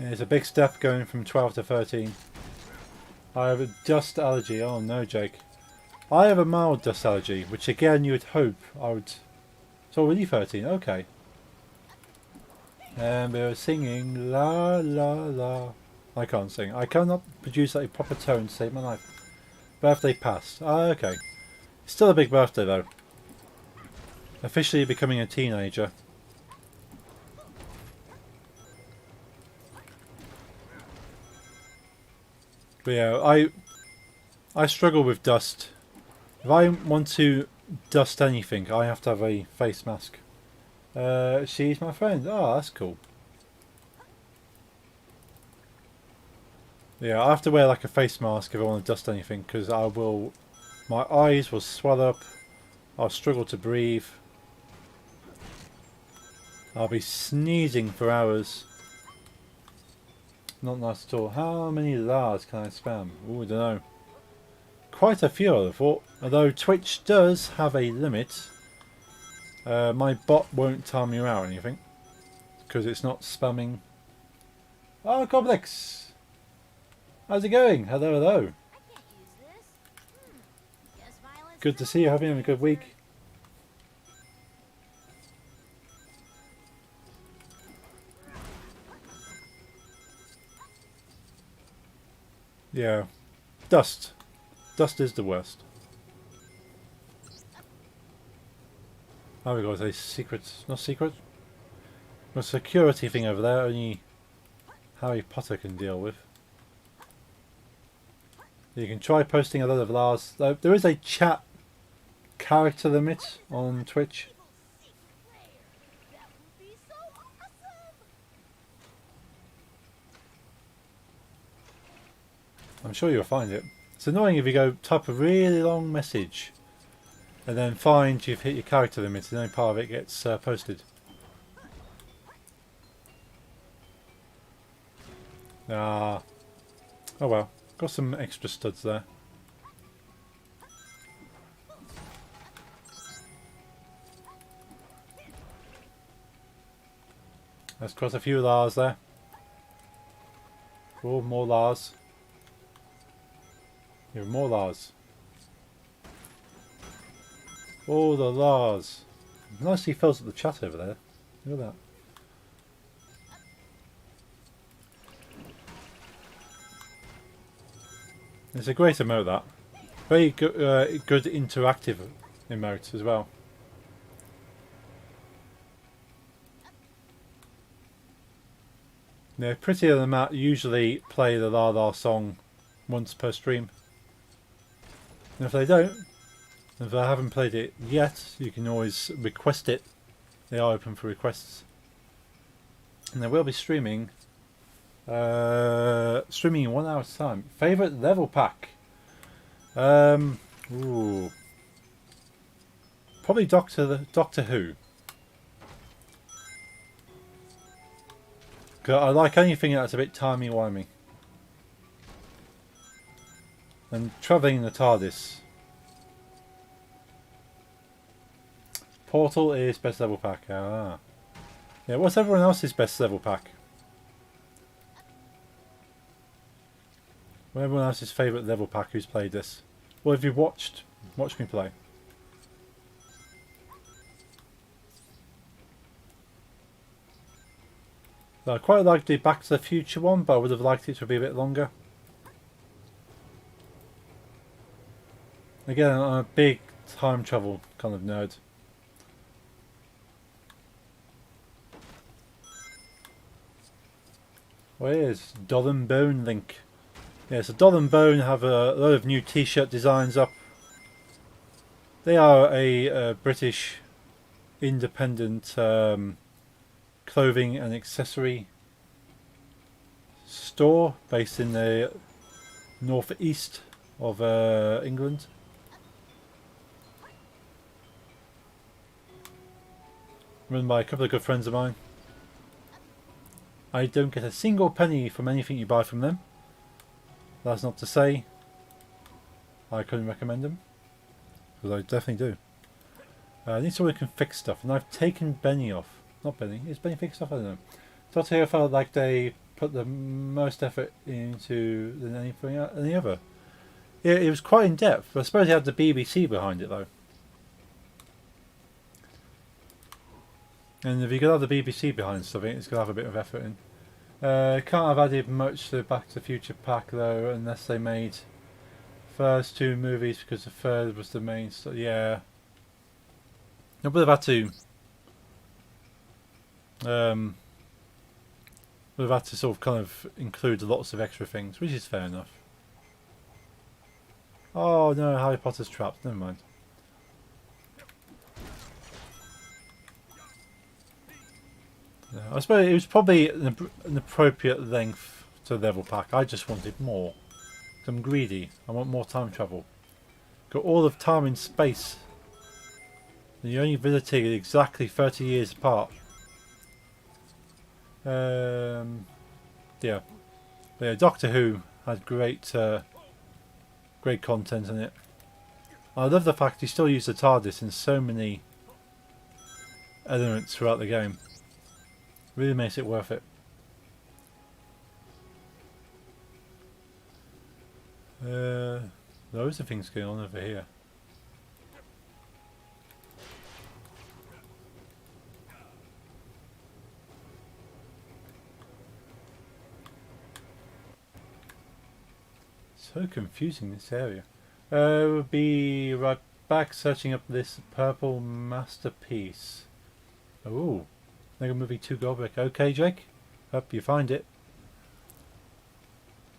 It's a big step going from 12 to 13. I have a dust allergy. Oh no, Jake. I have a mild dust allergy, which again you would hope I would... It's already 13, okay. And we were singing la la la. I can't sing. I cannot produce a proper tone to save my life. Birthday passed. Ah, okay. Still a big birthday though. Officially becoming a teenager. But yeah, I struggle with dust. If I want to dust anything, I have to have a face mask. She's my friend. Oh, that's cool. Yeah, I have to wear like a face mask if I want to dust anything, because I will... My eyes will swell up. I'll struggle to breathe. I'll be sneezing for hours. Not nice at all. How many Lars can I spam? Oh, I don't know. Quite a few, I would have thought. Although Twitch does have a limit. My bot won't time you out or anything. Because it's not spamming. Oh, Goblix! How's it going? Hello, hello. Good to see you. Having a good week. Yeah. Dust. Dust is the worst. Oh, we got a secret. Not secret. A security thing over there. Only Harry Potter can deal with. You can try posting a lot of Lars. There is a chat character limit on Twitch. I'm sure you'll find it. It's annoying if you go type a really long message and then find you've hit your character limit and only part of it gets posted. Ah. Oh well. Got some extra studs there. Let's cross a few Lars there. Oh, more Lars. Even more Lars. Oh, the Lars. Nicely fills up the chat over there. Look at that. It's a great emote, that. Very good interactive emote as well. Yeah, Prettier Than That usually play the La La song once per stream. And if they don't, if I haven't played it yet, you can always request it. They are open for requests. And they will be streaming streaming in 1 hour's time. Favourite level pack? Ooh. Probably Doctor Who. I like anything that's a bit timey-wimey. And travelling in the TARDIS. Portal is best level pack. Ah. Yeah, what's everyone else's best level pack? What everyone else's favourite level pack who's played this? What have you watched? Watch me play. I quite liked the Back to the Future one, but I would have liked it to be a bit longer. Again, I'm a big time travel kind of nerd. Where's Doll and Bone link? Yeah, so Doll and Bone have a lot of new t-shirt designs up. They are a British independent clothing and accessory store based in the northeast of England. Run by a couple of good friends of mine. I don't get a single penny from anything you buy from them. That's not to say I couldn't recommend them, because I definitely do. I need someone who can fix stuff, and I've taken Benny off. Not Benny, is Benny fix stuff? I don't know. Doctor Who felt like they put the most effort into than any other. It was quite in depth. I suppose he had the BBC behind it though. And if you could have the BBC behind something, it's going to have a bit of effort in. Can't have added much to the Back to the Future pack though, unless they made first two movies because the third was the main stuff. Yeah, I would have had to. Would have had to sort of kind of include lots of extra things, which is fair enough. Oh no, Harry Potter's trapped. Never mind. Yeah, I suppose it was probably an appropriate length to level pack. I just wanted more. I'm greedy. I want more time travel. Got all of time and space. And you're only visiting exactly 30 years apart. Yeah. But yeah, Doctor Who had great content in it. I love the fact you still use the TARDIS in so many elements throughout the game. Really makes it worth it. Loads of things going on over here. So confusing, this area. We'll be right back searching up this purple masterpiece. Oh, Lego Movie 2 Goldbrick. Okay, Jake. Hope you find it.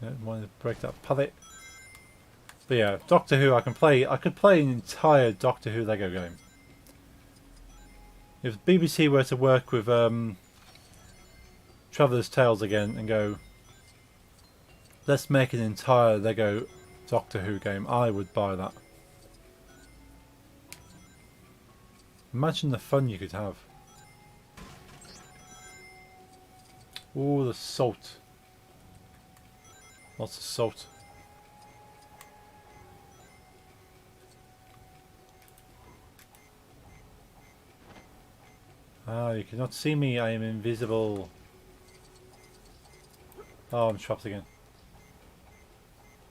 Yeah, want to break that pallet. But yeah, Doctor Who. I could play an entire Doctor Who Lego game. If BBC were to work with Traveller's Tales again and go, let's make an entire Lego Doctor Who game, I would buy that. Imagine the fun you could have. Ooh, the salt. Lots of salt. Ah, you cannot see me, I am invisible. Oh, I'm trapped again.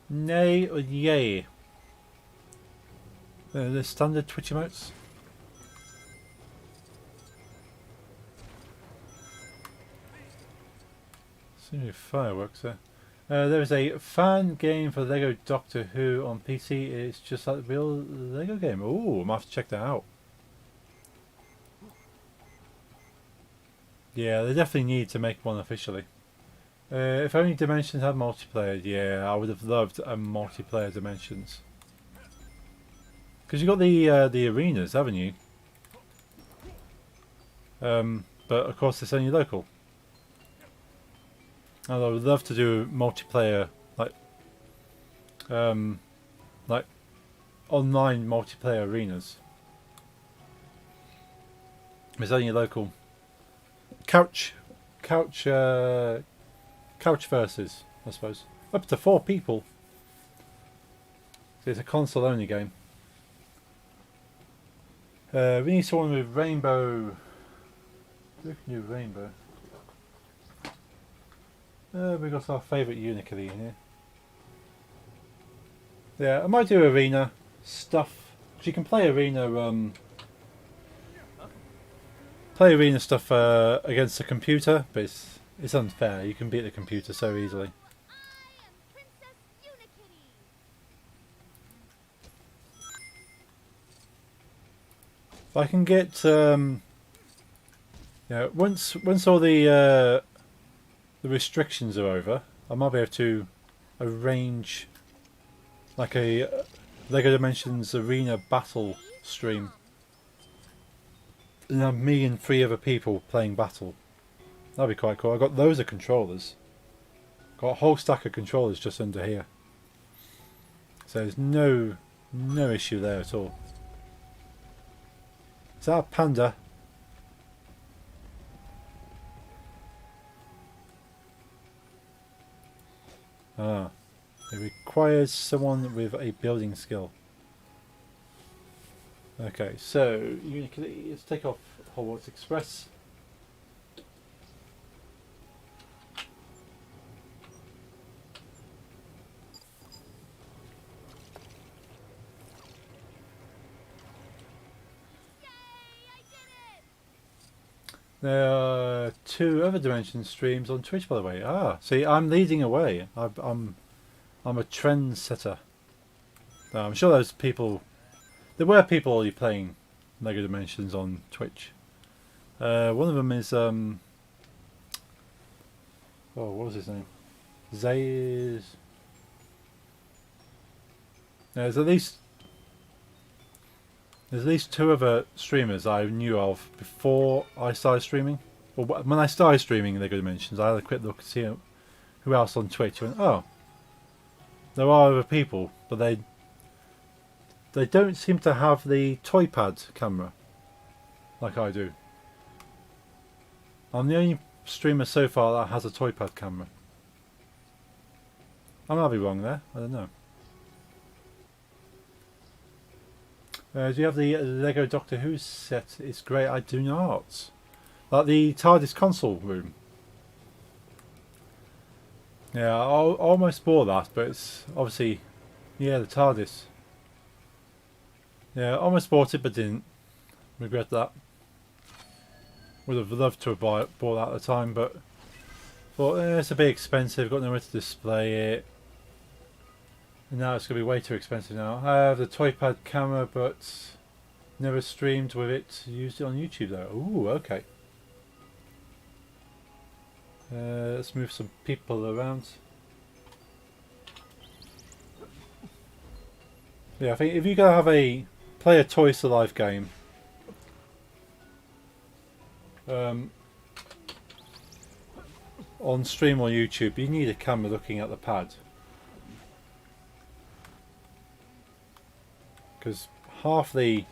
Nay or yay? The standard Twitch emotes. Seems to be fireworks there. There is a fan game for Lego Doctor Who on PC. It's just like the real Lego game. Ooh, I'm gonna have to check that out. Yeah, they definitely need to make one officially. If only Dimensions had multiplayer, yeah, I would have loved a multiplayer Dimensions. Because you've got the arenas, haven't you? But of course it's only local. And I would love to do multiplayer, like online multiplayer arenas. It's only local. Couch versus, I suppose. Up to 4 people. So it's a console only game. We need someone with rainbow. We can do rainbow. We got our favourite Unically in here. Yeah, I might do arena stuff. You can play arena stuff against the computer, but it's unfair. You can beat the computer so easily. If I can get yeah, once all the restrictions are over, I might be able to arrange like a Lego Dimensions arena battle stream. And have me and 3 other people playing battle. That'd be quite cool. I've got loads of controllers. Got a whole stack of controllers just under here. So there's no issue there at all. Is that a panda? Ah. It requires someone with a building skill. Okay, so let's take off Hogwarts Express. There are 2 other Dimension streams on Twitch, by the way. Ah, see, I'm leading away. I'm a trendsetter. I'm sure there's people. There were people already playing Lego Dimensions on Twitch. One of them is oh, what was his name? Zay's. There's at least 2 other streamers I knew of before I started streaming. Well, when I started streaming Lego Dimensions, I had a quick look to see who else on Twitch. And oh, there are other people, but they don't seem to have the toy pad camera like I do. I'm the only streamer so far that has a toy pad camera. I might be wrong there. I don't know. Do you have the Lego Doctor Who set? It's great. I do not. Like the TARDIS console room. Yeah, I almost bought that, but it's obviously, yeah, the TARDIS. Yeah, I almost bought it, but didn't. Regret that. Would have loved to have bought that at the time, but thought it's a bit expensive. Got nowhere to display it. And now it's going to be way too expensive now. I have the toy pad camera, but never streamed with it. Used it on YouTube though. Ooh, okay. Let's move some people around. Yeah, I think if you're going to have play a Toys to Life game, on stream or YouTube, you need a camera looking at the pad. Because half the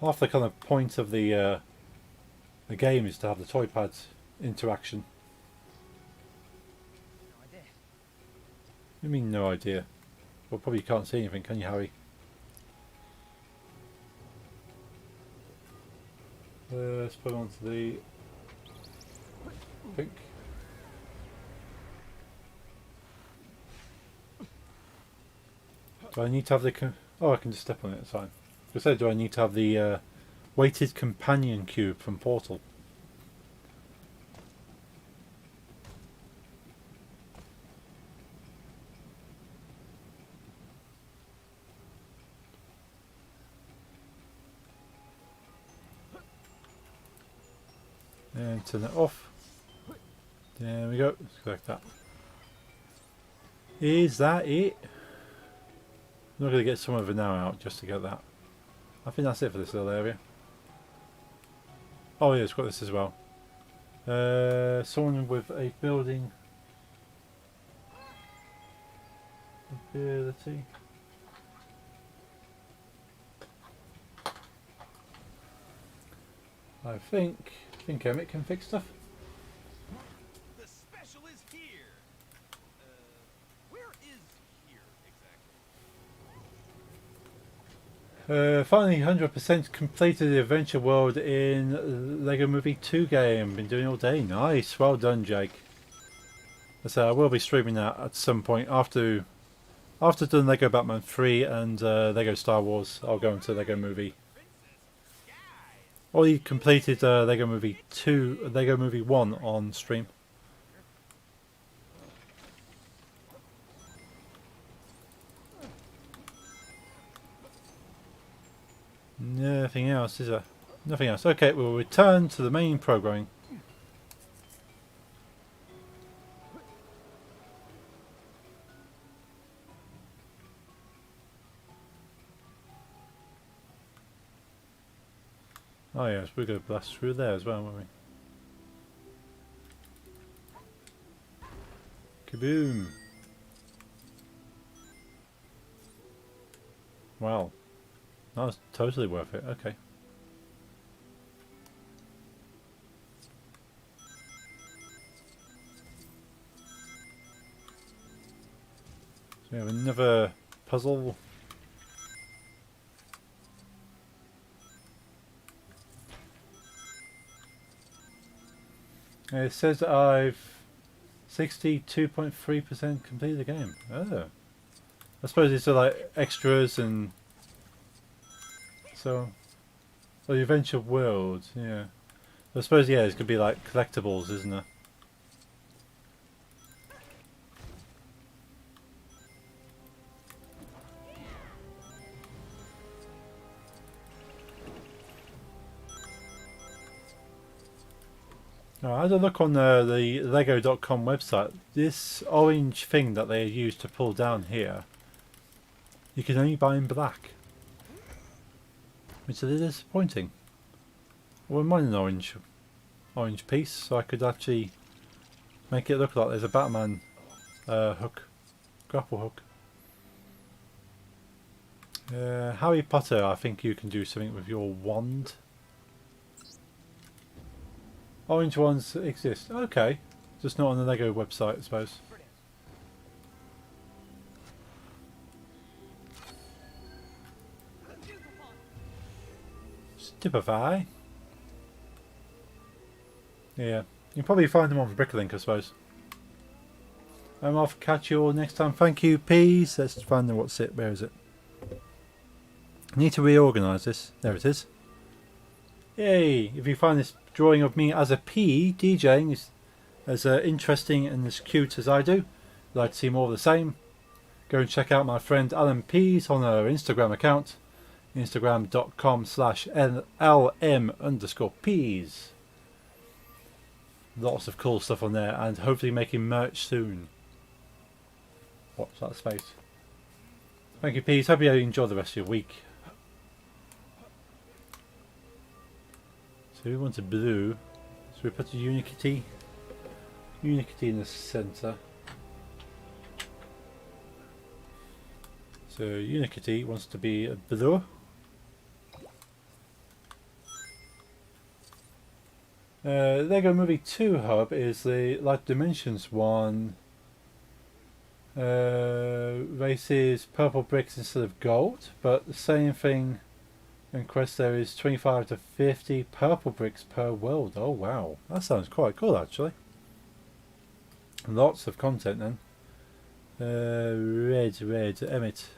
kind of point of the game is to have the toy pad interaction. No idea. You mean no idea? Well, probably you can't see anything, can you, Harry? Let's put it onto the pink. Do I need to have the... Oh, I can just step on it, it's fine. I said, do I need to have the weighted companion cube from Portal? And turn it off. There we go. Like that. Is that it? I'm not going to get some of it now out just to get that. I think that's it for this little area. Oh yeah, it's got this as well. Someone with a building ability. I think Emmett can fix stuff. The special is here. Where is here exactly? Finally 100% completed the adventure world in Lego Movie 2 game. Been doing all day. Nice. Well done, Jake. So I will be streaming that at some point after done Lego Batman 3 and Lego Star Wars. I'll go into Lego Movie. Already completed Lego Movie 2, Lego Movie 1 on stream. Nothing else, is there? Nothing else. Okay, we'll return to the main programming. Oh yes, we're going to blast through there as well, won't we? Kaboom! Wow. That was totally worth it, okay. So we have another puzzle. It says that I've 62.3% completed the game. Oh. I suppose it's like extras and so So the Adventure World, yeah. I suppose, yeah, it's going to be like collectibles, isn't it? I had a look on the Lego.com website. This orange thing that they use to pull down here, you can only buy in black, which is a little disappointing. I wouldn't mind an orange piece, so I could actually make it look like there's a Batman hook, grapple hook. Harry Potter, I think you can do something with your wand. Orange ones exist. Okay. Just not on the Lego website, I suppose. Stipify. Yeah. You can probably find them on Bricklink, I suppose. I'm off. Catch you all next time. Thank you, peas. Let's find out what's it. Where is it? I need to reorganise this. There it is. Yay! If you find this drawing of me as a pea DJing is as interesting and as cute as I do, would like to see more of the same, go and check out my friend Alan Pease on her Instagram account, instagram.com/lm_peas. Lots of cool stuff on there, and hopefully making merch soon. Watch that space. Thank you, Pease. Hope you enjoy the rest of your week. So we want a blue, so we put a Unikitty in the centre. So Unikitty wants to be a blue. Lego Movie 2 hub is the Light Dimensions one. Races purple bricks instead of gold, but the same thing. And quest there is 25 to 50 purple bricks per world. Oh wow, that sounds quite cool actually. Lots of content then. Red, Emmett,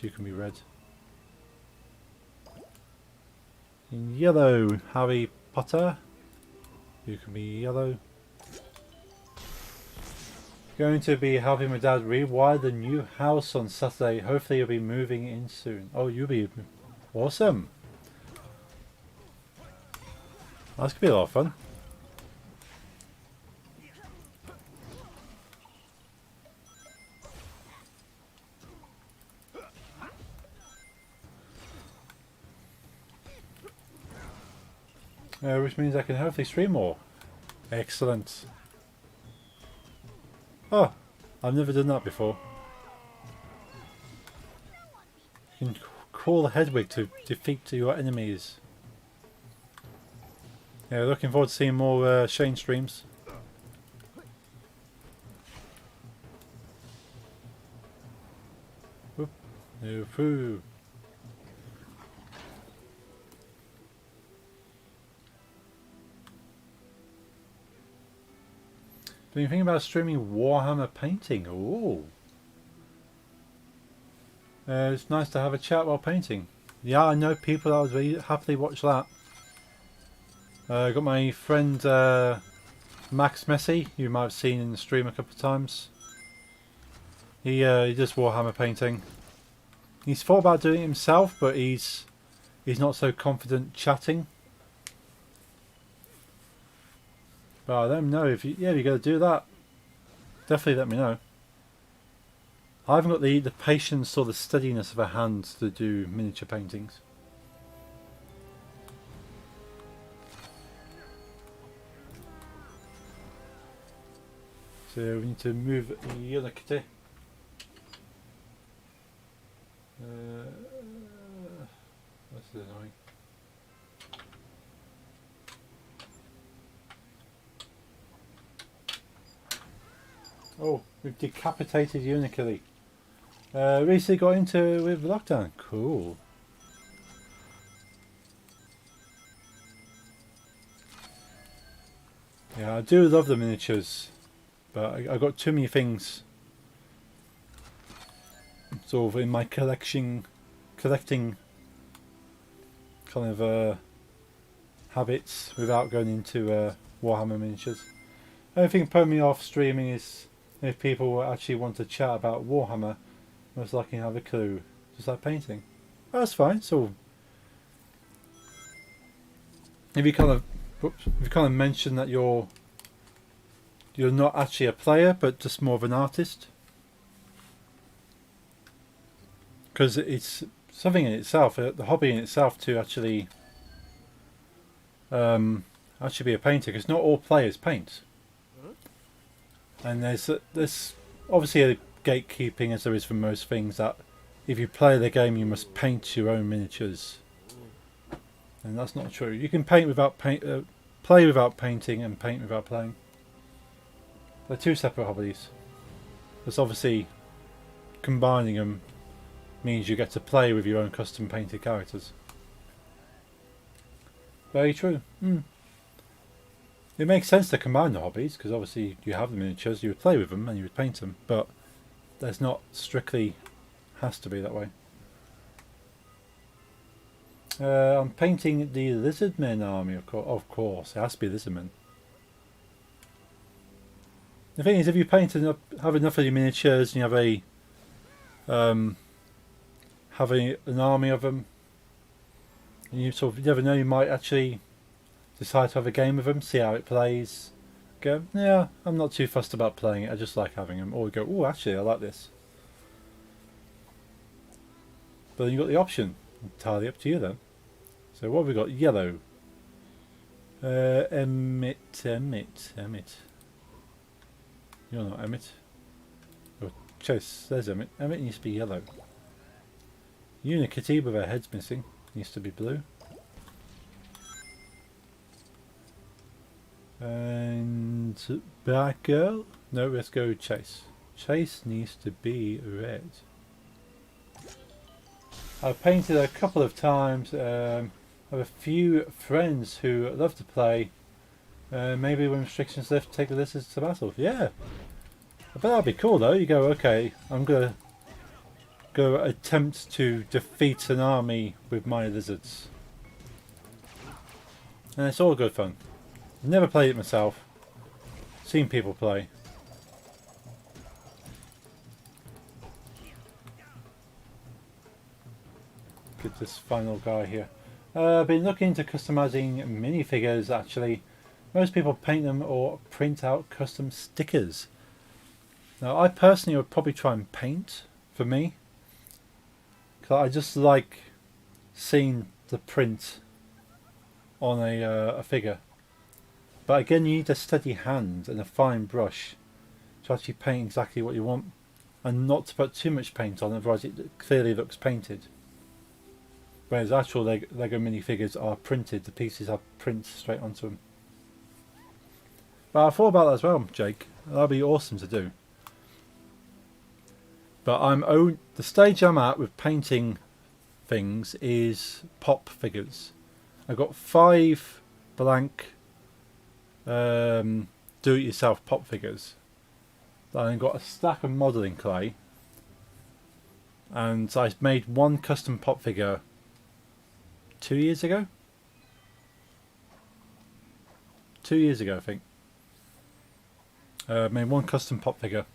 you can be red. In yellow, Harry Potter, you can be yellow. Going to be helping my dad rewire the new house on Saturday. Hopefully you'll be moving in soon. Oh, you'll be awesome. That's going to be a lot of fun. Which means I can hopefully stream more. Excellent. Oh, I've never done that before. You can call Hedwig to defeat your enemies. Yeah, looking forward to seeing more Shane streams. Whoop. No poo. Do you think about streaming Warhammer painting? Ooh. It's nice to have a chat while painting. Yeah, I know people that would really happily watch that. I got my friend Max Messi, you might have seen in the stream a couple of times. He does Warhammer painting. He's thought about doing it himself, but he's not so confident chatting. But I let him know if you got to do that. Definitely let me know. I haven't got the patience or the steadiness of a hand to do miniature paintings. So we need to move Unikitty. That's annoying. Oh, we've decapitated Unikitty. Recently got into with lockdown. Cool. Yeah, I do love the miniatures, but I got too many things sort of in my collecting kind of habits without going into Warhammer miniatures. The only thing putting me off streaming is if people actually want to chat about Warhammer, most likely have a clue, just like painting. But that's fine. So if you kind of mention that you're not actually a player but just more of an artist, because it's something in itself, the hobby in itself, to actually be a painter, because not all players paint. And there's obviously a gatekeeping, as there is for most things, that if you play the game you must paint your own miniatures, and that's not true. You can play without painting, and paint without playing. They're two separate hobbies. There's obviously combining them means you get to play with your own custom painted characters. Very true. It makes sense to combine the hobbies, because obviously you have the miniatures, you would play with them and you would paint them, but there's not strictly has to be that way. I'm painting the Lizardmen army, of course. It has to be Lizardmen. The thing is, if you have enough of your miniatures and you have an army of them, and you never know, you might actually decide to have a game of them, see how it plays. Go, yeah, I'm not too fussed about playing it, I just like having them. Or go, oh, actually, I like this. But then you've got the option. Entirely up to you then. So what have we got? Yellow. Emmett. You're not Emmett. Oh, Chase, there's Emmett. Emmett needs to be yellow. Unikitty, with her head's missing, needs to be blue. And Black Girl? No, let's go Chase. Chase needs to be red. I've painted a couple of times. I have a few friends who love to play. Maybe when restrictions lift, take the lizards to battle. Yeah, I bet that'd be cool though. You go, okay, I'm gonna go attempt to defeat an army with my lizards, and it's all good fun. Never played it myself. Seen people play. Get this final guy here. I've been looking into customizing minifigures actually. Most people paint them or print out custom stickers. Now I personally would probably try and paint for me, because I just like seeing the print on a figure. But again, you need a steady hand and a fine brush to actually paint exactly what you want, and not to put too much paint on, otherwise it clearly looks painted. Whereas actual Lego minifigures are printed, the pieces have prints straight onto them. But I thought about that as well, Jake. That'd be awesome to do. But the stage I'm at with painting things is pop figures. I've got 5 blank do-it-yourself pop figures. Then I've got a stack of modelling clay, and I made one custom pop figure 2 years ago. 2 years ago, I think. Made one custom pop figure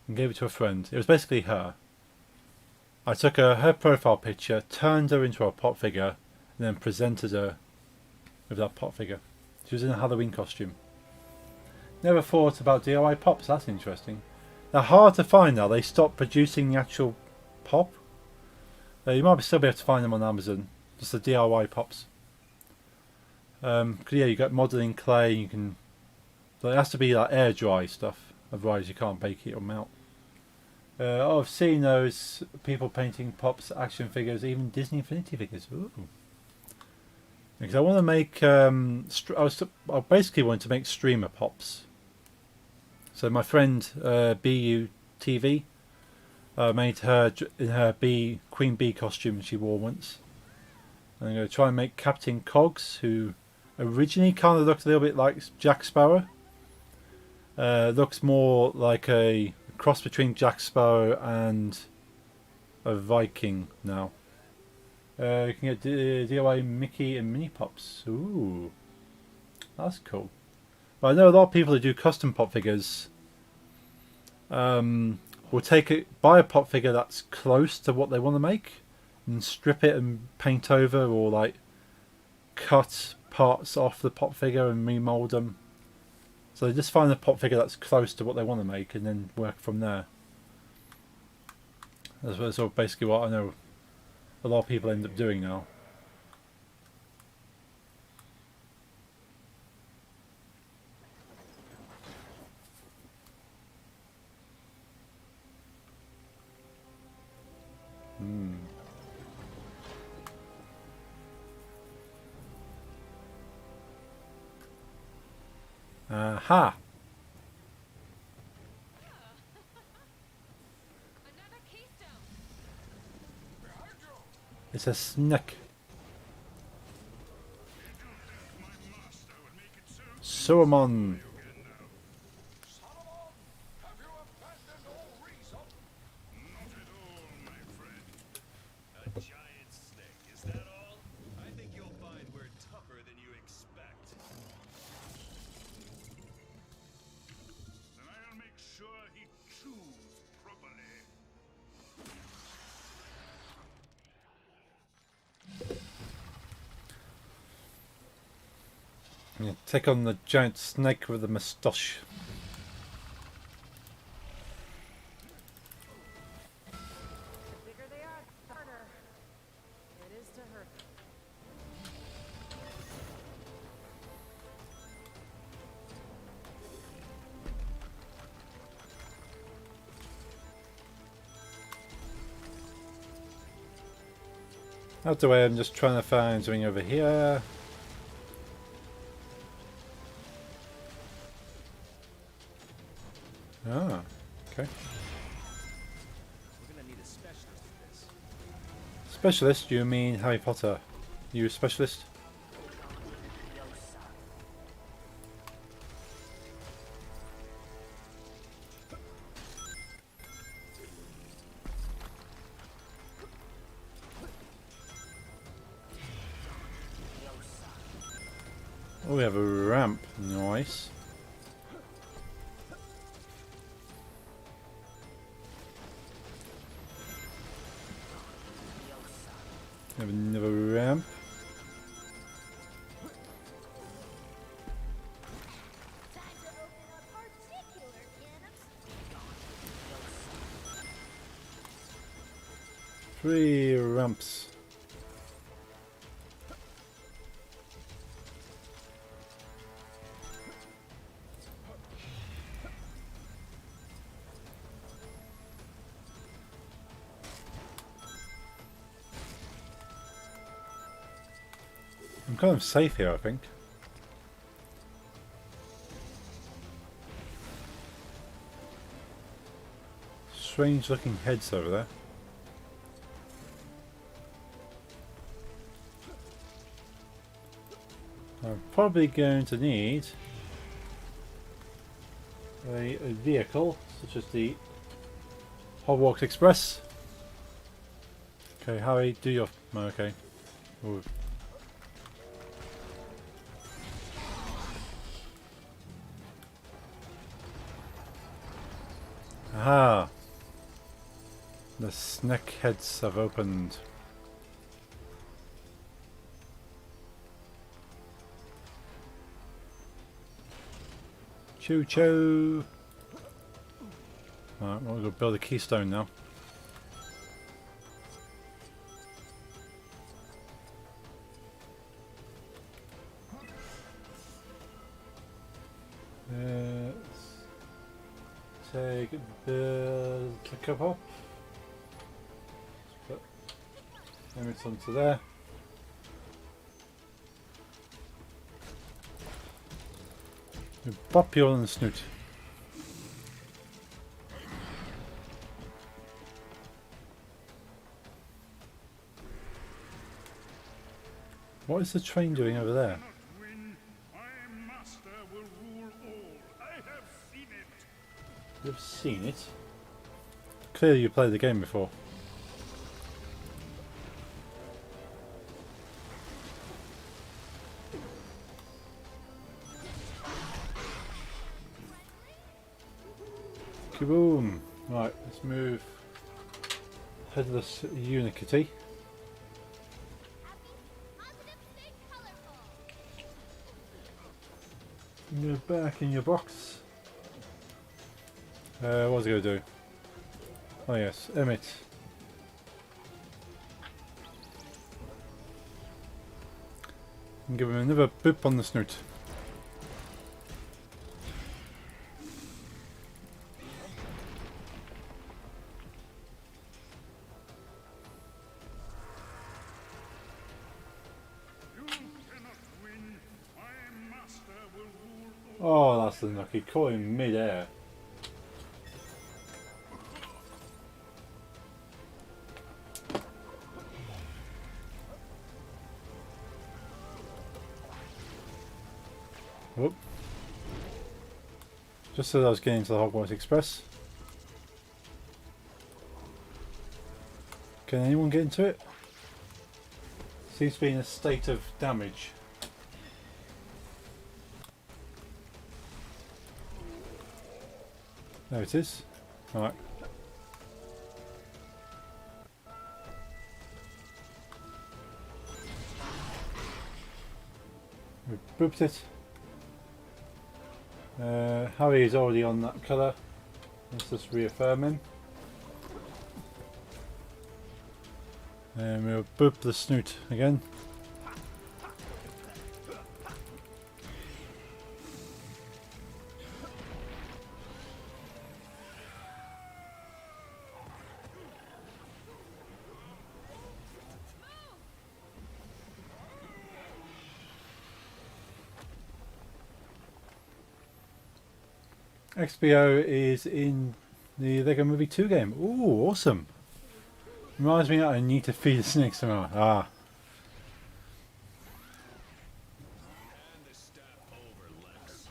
and gave it to a friend. It was basically her. I took her profile picture, turned her into a pop figure, and then presented her with that pop figure. She was in a Halloween costume. Never thought about DIY pops. That's interesting. They're hard to find now. They stopped producing the actual pop. You might still be able to find them on Amazon. Just the DIY pops. Cause yeah, you got modelling clay. You can. But it has to be like air dry stuff. Otherwise, you can't bake it or melt. I've seen those people painting pops, action figures, even Disney Infinity figures. Ooh. Because I want to make, I basically want to make streamer pops. So my friend BUTV made her in her Queen Bee costume she wore once. And I'm going to try and make Captain Cogs, who originally kind of looked a little bit like Jack Sparrow. Looks more like a cross between Jack Sparrow and a Viking now. You can get DIY Mickey and Minnie Pops. Ooh, that's cool. But I know a lot of people who do custom pop figures will buy a pop figure that's close to what they want to make, and strip it and paint over, or like cut parts off the pop figure and remold them. So they just find a pop figure that's close to what they want to make, and then work from there. That's sort of basically what I know a lot of people end up doing now. Aha! Another keystone. It's a snake. Suamon. Have you abandoned all reason? Not at all, my friend. A giant snake, is that all? I think you'll find we're tougher than you expect. And I'll make sure he chews properly. Yeah, take on the giant snake with the moustache. The bigger they are, the harder it is to hurt them. Out the way, I'm just trying to find something over here. Ah, okay. We're gonna need a specialist for this. Specialist? You mean Harry Potter? You a specialist? Oh, we have a ramp. Nice. We have another ramp. Time to open a particular can of 3 ramps. I'm kind of safe here, I think. Strange looking heads over there. I'm probably going to need a vehicle such as the Hogwarts Express. Okay, Harry, do your... oh, okay. Ooh. Aha! The snack heads have opened. Choo choo! Alright, we'll go build a keystone now. Take the cup up. Put limits onto there. You pop you on the snoot. What is the train doing over there? Not win. My master will rule all. I have seen it. You've seen it. Clearly you played the game before. Kaboom! Right, let's move headless Unikitty. Happy, positive, stay colorful. You're back in your box. What's it going to do? Oh yes, emit. And give him another boop on the snoot. You cannot win. My master will rule Oh, that's unlucky. Caught him mid-air. Whoop. Just as I was getting to the Hogwarts Express. Can anyone get into it? Seems to be in a state of damage. There it is. Alright. We booped it. Harry is already on that colour. Let's just reaffirm him. And we'll boop the snoot again. XBO is in the Lego Movie 2 game. Ooh, awesome. Reminds me that I need to feed the snake somehow. Ah. Hand the staff over, Lex.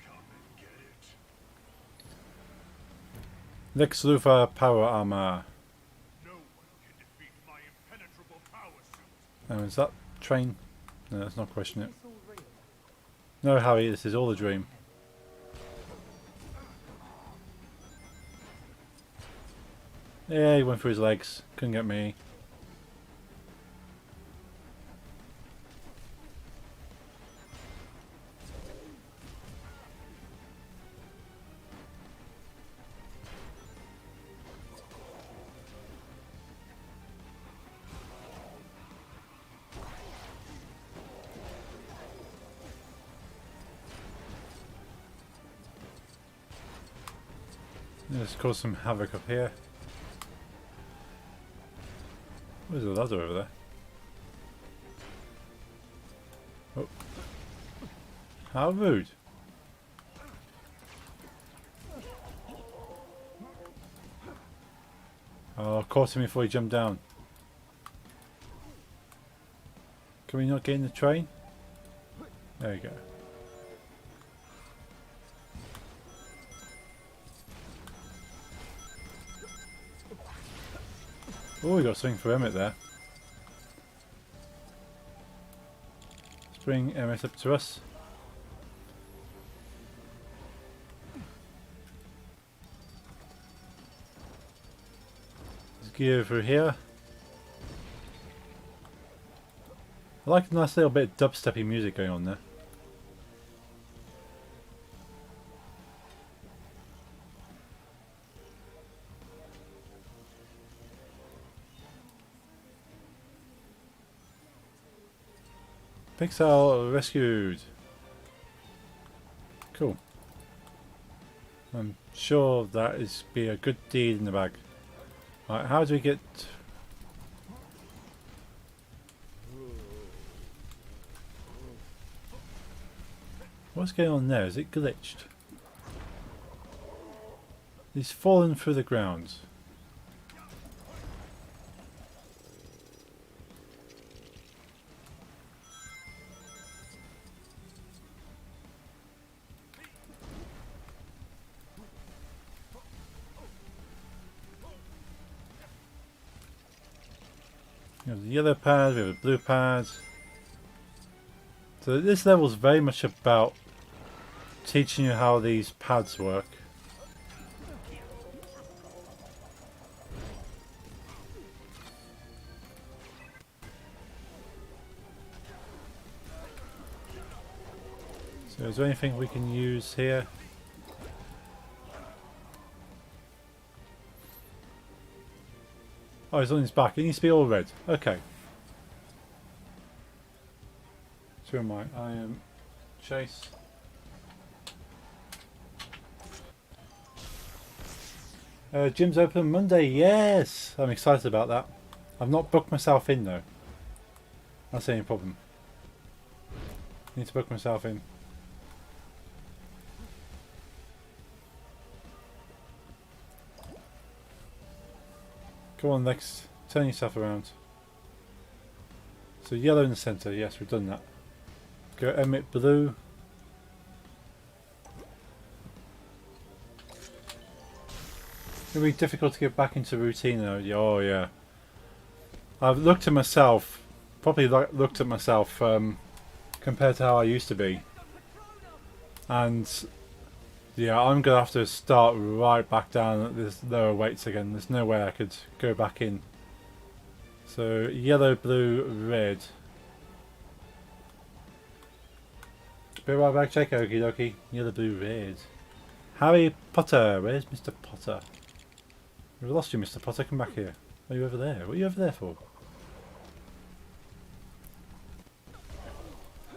Come and get it. Lex Luthor power armor. No one can defeat my impenetrable power suit. Oh, is that train? No, let's not question it. No, Harry, this is all a dream. Yeah, he went for his legs. Couldn't get me. Let's cause some havoc up here. Where's the ladder over there? Oh. How rude. Oh, caught him before he jumped down. Can we not get in the train? There you go. Oh, we got something for Emmett there. Let's bring Emmett up to us. Let's go over here. I like a nice little bit of dubsteppy music going on there. Pixel rescued. Cool. I'm sure that is be a good deed in the bag. Right, how do we get... What's going on there? Is it glitched? He's fallen through the ground. We have the yellow pad, we have the blue pad. So this level is very much about teaching you how these pads work. So is there anything we can use here? Oh, he's on his back. It needs to be all red. Okay. So who am I? I am Chase. Gym's open Monday. Yes! I'm excited about that. I've not booked myself in though. That's the only problem. Need to book myself in. Come on, Lex. Turn yourself around. So yellow in the centre. Yes, we've done that. Go emit blue. It'll be difficult to get back into routine though. Oh yeah. I've looked at myself. Probably looked at myself compared to how I used to be. And yeah, I'm going to have to start right back down at this lower weights again. There's no way I could go back in. So yellow, blue, red. Be right back, check, okie dokie. Yellow, blue, red. Harry Potter, where's Mr. Potter? We've lost you, Mr. Potter, come back here. Are you over there? What are you over there for?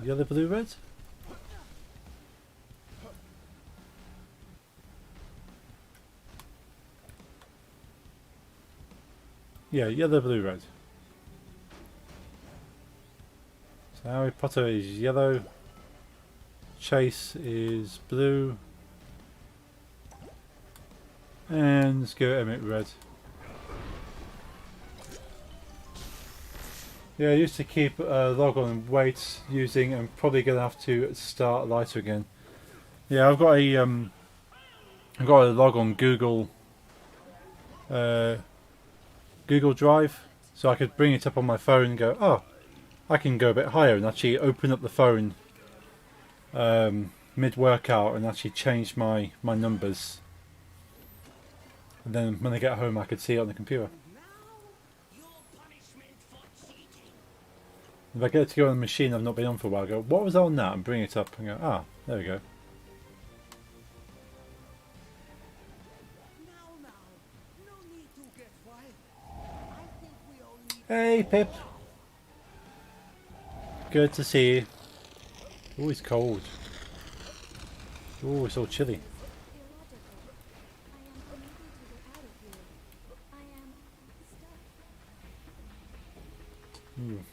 Yellow, blue, red? Yeah, yellow, blue, red. So Harry Potter is yellow. Chase is blue. And let's go emit red. Yeah, I used to keep a log on weights using. I'm probably gonna have to start lighter again. Yeah, I've got a log on Google Google Drive, so I could bring it up on my phone and go, oh, I can go a bit higher and actually open up the phone mid-workout and actually change my numbers. And then when I get home I could see it on the computer. If I get to go on the machine I've not been on for a while, I go, what was on that? And bring it up and go, ah, there we go. Hey Pip! Good to see you. Oh, it's cold. Oh, it's all chilly.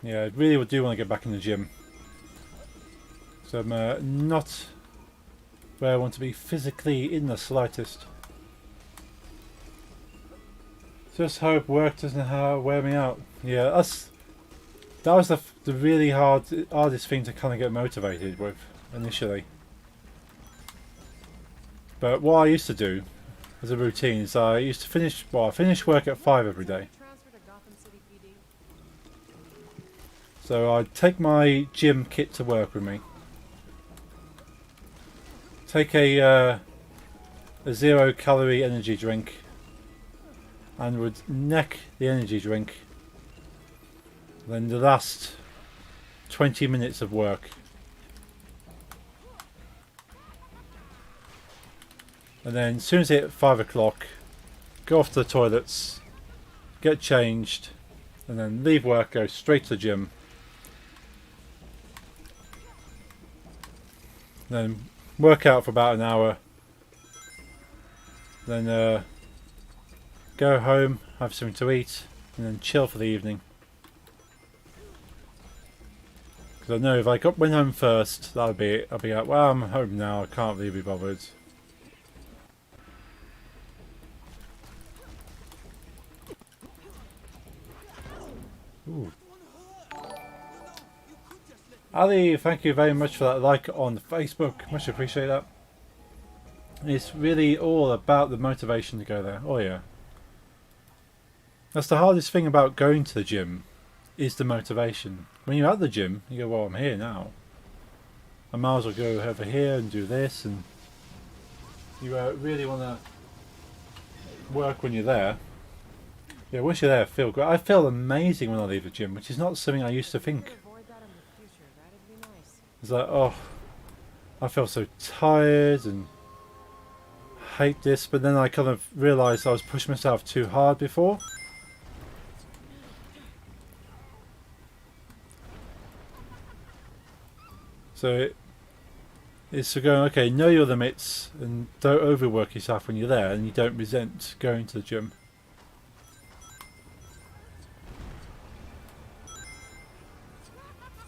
Yeah, I really do want to get back in the gym. So I'm not where I want to be physically in the slightest. Just hope work doesn't wear me out. Yeah, that was the really hardest thing to kind of get motivated with initially. But what I used to do as a routine is I used to finish work at 5 every day. So I'd take my gym kit to work with me. Take a 0-calorie energy drink. And would neck the energy drink. Then the last 20 minutes of work. And then as soon as it hit 5 o'clock, go off to the toilets, get changed, and then leave work, go straight to the gym. Then work out for about an hour. Then go home, have something to eat, and then chill for the evening. Because I know if I went home first, that would be it. I'd be like, well, I'm home now, I can't really be bothered. Ooh. Ali, thank you very much for that like on Facebook. Much appreciate that. It's really all about the motivation to go there. Oh yeah. That's the hardest thing about going to the gym, is the motivation. When you're at the gym, you go, well, I'm here now. I might as well go over here and do this, and you really want to work when you're there. Yeah, once you're there, feel great. I feel amazing when I leave the gym, which is not something I used to think. Avoid that in the future. That'd be nice. It's like, oh, I feel so tired and hate this, but then I kind of realised I was pushing myself too hard before. So it's for going, okay, know your limits and don't overwork yourself when you're there, and you don't resent going to the gym.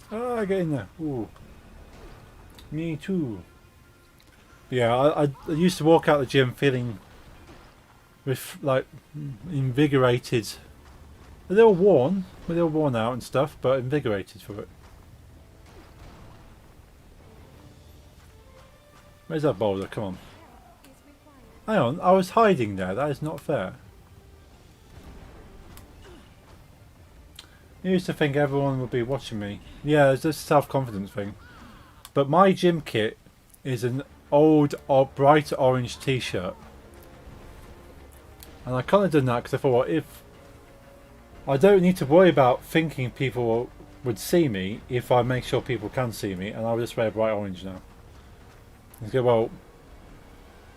Oh, I get in there. Ooh. Me too. Yeah, I used to walk out the gym feeling like invigorated. A little worn out and stuff, but invigorated for it. Where's that boulder? Come on. Hang on, I was hiding there. That is not fair. I used to think everyone would be watching me. Yeah, it's just a self-confidence thing. But my gym kit is an old bright orange t-shirt. And I kind of done that because I thought, well, if I don't need to worry about thinking people would see me if I make sure people can see me, and I'll just wear bright orange now. Okay, well,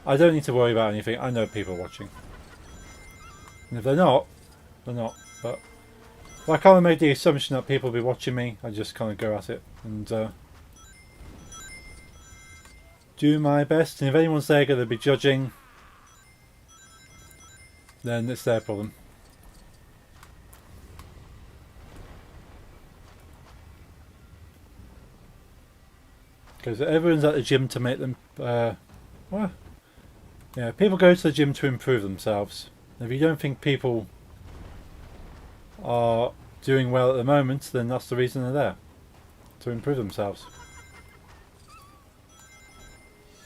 I don't need to worry about anything. I know people are watching. And if they're not, they're not. But I kind of made the assumption that people will be watching me. I just kind of go at it and do my best. And if anyone's there going to be judging, then it's their problem. Because everyone's at the gym to make them... well, yeah, people go to the gym to improve themselves. If you don't think people are doing well at the moment, then that's the reason they're there. To improve themselves.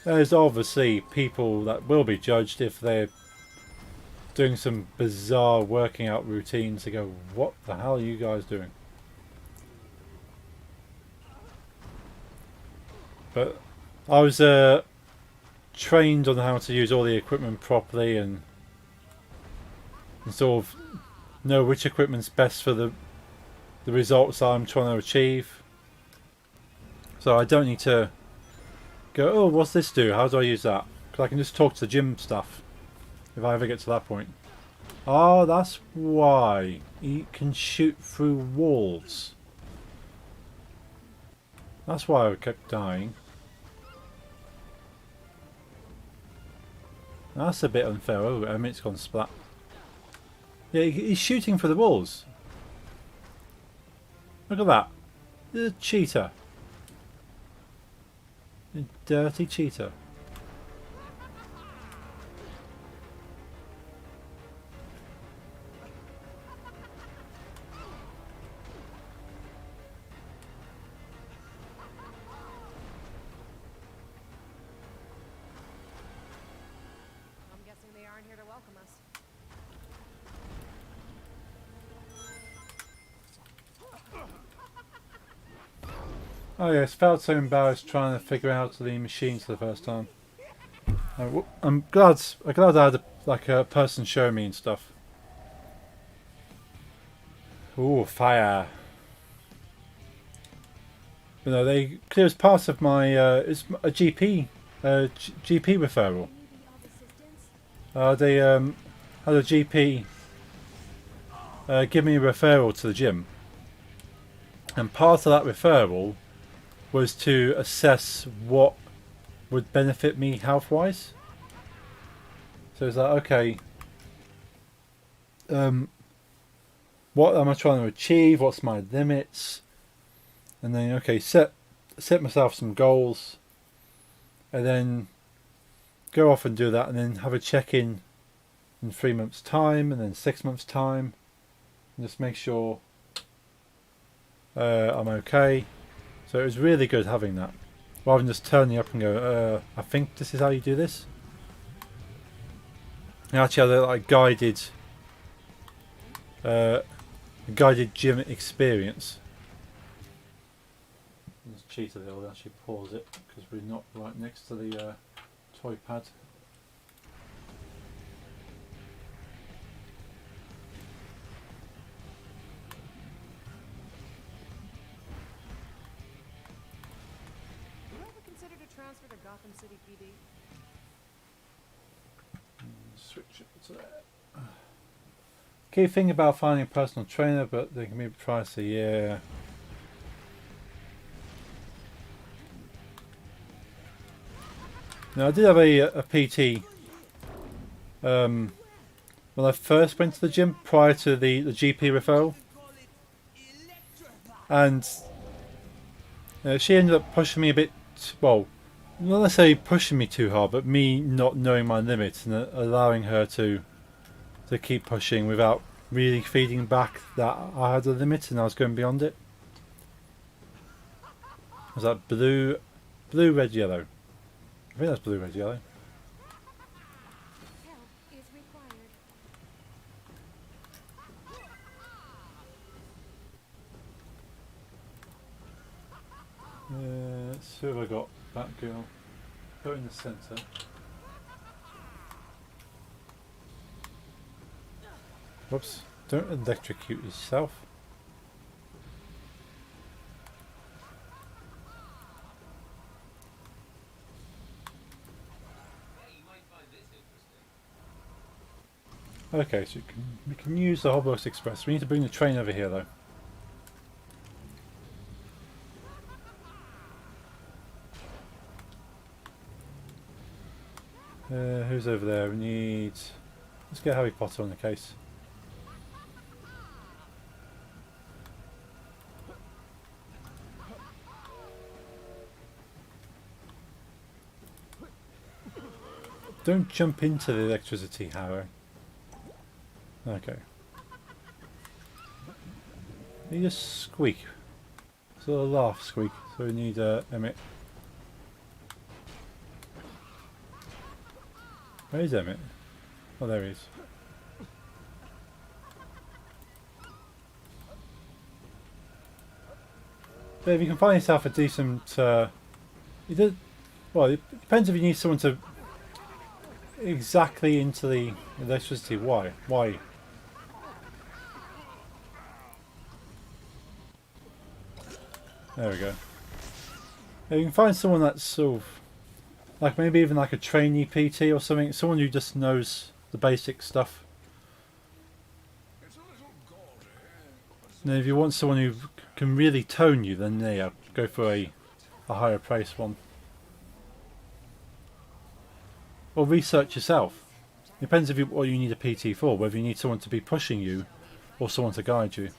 There's obviously people that will be judged if they're doing some bizarre working out routines. They go, what the hell are you guys doing? But I was trained on how to use all the equipment properly and sort of know which equipment's best for the results I'm trying to achieve. So I don't need to go, oh, what's this do? How do I use that? Because I can just talk to the gym stuff if I ever get to that point. Oh, that's why he can shoot through walls. That's why I kept dying. That's a bit unfair. Oh, I mean, it's gone splat. Yeah, he's shooting for the walls. Look at that. The cheater. A dirty cheater. I'm guessing they aren't here to welcome us. Oh yes, felt so embarrassed trying to figure out the machines for the first time. I'm glad I had a person show me and stuff. Ooh, fire! You know, it was part of my it's a GP GP referral. They had a GP give me a referral to the gym, and part of that referral was to assess what would benefit me health-wise. So it's like, okay, what am I trying to achieve? What's my limits? And then, okay, set myself some goals, and then go off and do that, and then have a check-in in 3 months' time, and then 6 months' time, and just make sure I'm okay. So it was really good having that, rather than just turning up and go, I think this is how you do this. And actually had a like guided gym experience. It's cheater they'll actually pause it because we're not right next to the toy pad. You ever considered a transfer to Gotham City PD? Switch it to there. Key thing about finding a personal trainer, but they can be pricey, yeah. Now I did have a PT when I first went to the gym prior to the GP referral, and she ended up pushing me a bit, well, not necessarily pushing me too hard, but me not knowing my limits and allowing her to keep pushing without really feeding back that I had a limit and I was going beyond it. Was that blue, red, yellow? I think that's blue, red, yellow. Help is required. Let's see what I got. That girl. Go in the centre. Whoops. Don't electrocute yourself. Okay, so we can use the Hobos Express. We need to bring the train over here though. Who's over there? We need... Let's get Harry Potter on the case. Don't jump into the electricity, Harry. Okay. You just squeak. It's a little laugh squeak. So we need Emmett. Where is Emmett? Oh, there he is. But if you can find yourself a decent... you did, well, it depends if you need someone to... Exactly into the electricity. Why? Why? There we go. Yeah, you can find someone that's sort of... Like maybe even like a trainee PT or something. Someone who just knows the basic stuff. And then if you want someone who can really tone you, then yeah, go for a higher price one. Or research yourself. Depends if what you need a PT for, whether you need someone to be pushing you or someone to guide you.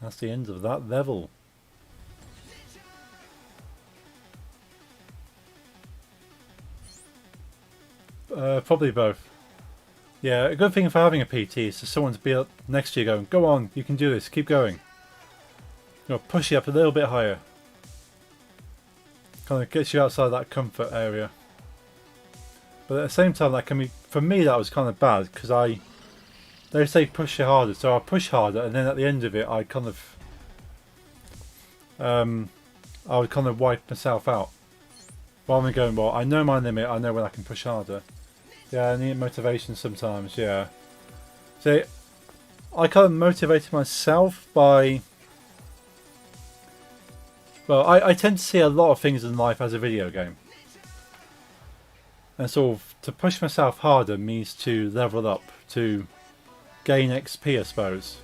That's the end of that level. Probably both. Yeah, a good thing for having a PT is for someone to be up next to you going, go on, you can do this, keep going. You know, push you up a little bit higher. Kind of gets you outside that comfort area. But at the same time, that can be, for me that was kind of bad because they say push it harder, so I push harder and then at the end of it I kind of I would kind of wipe myself out. Rather than going, well, I know my limit, I know when I can push harder. Yeah, I need motivation sometimes, yeah. So, I kind of motivated myself by... Well, I tend to see a lot of things in life as a video game. And sort of, to push myself harder means to level up, to gain XP, I suppose.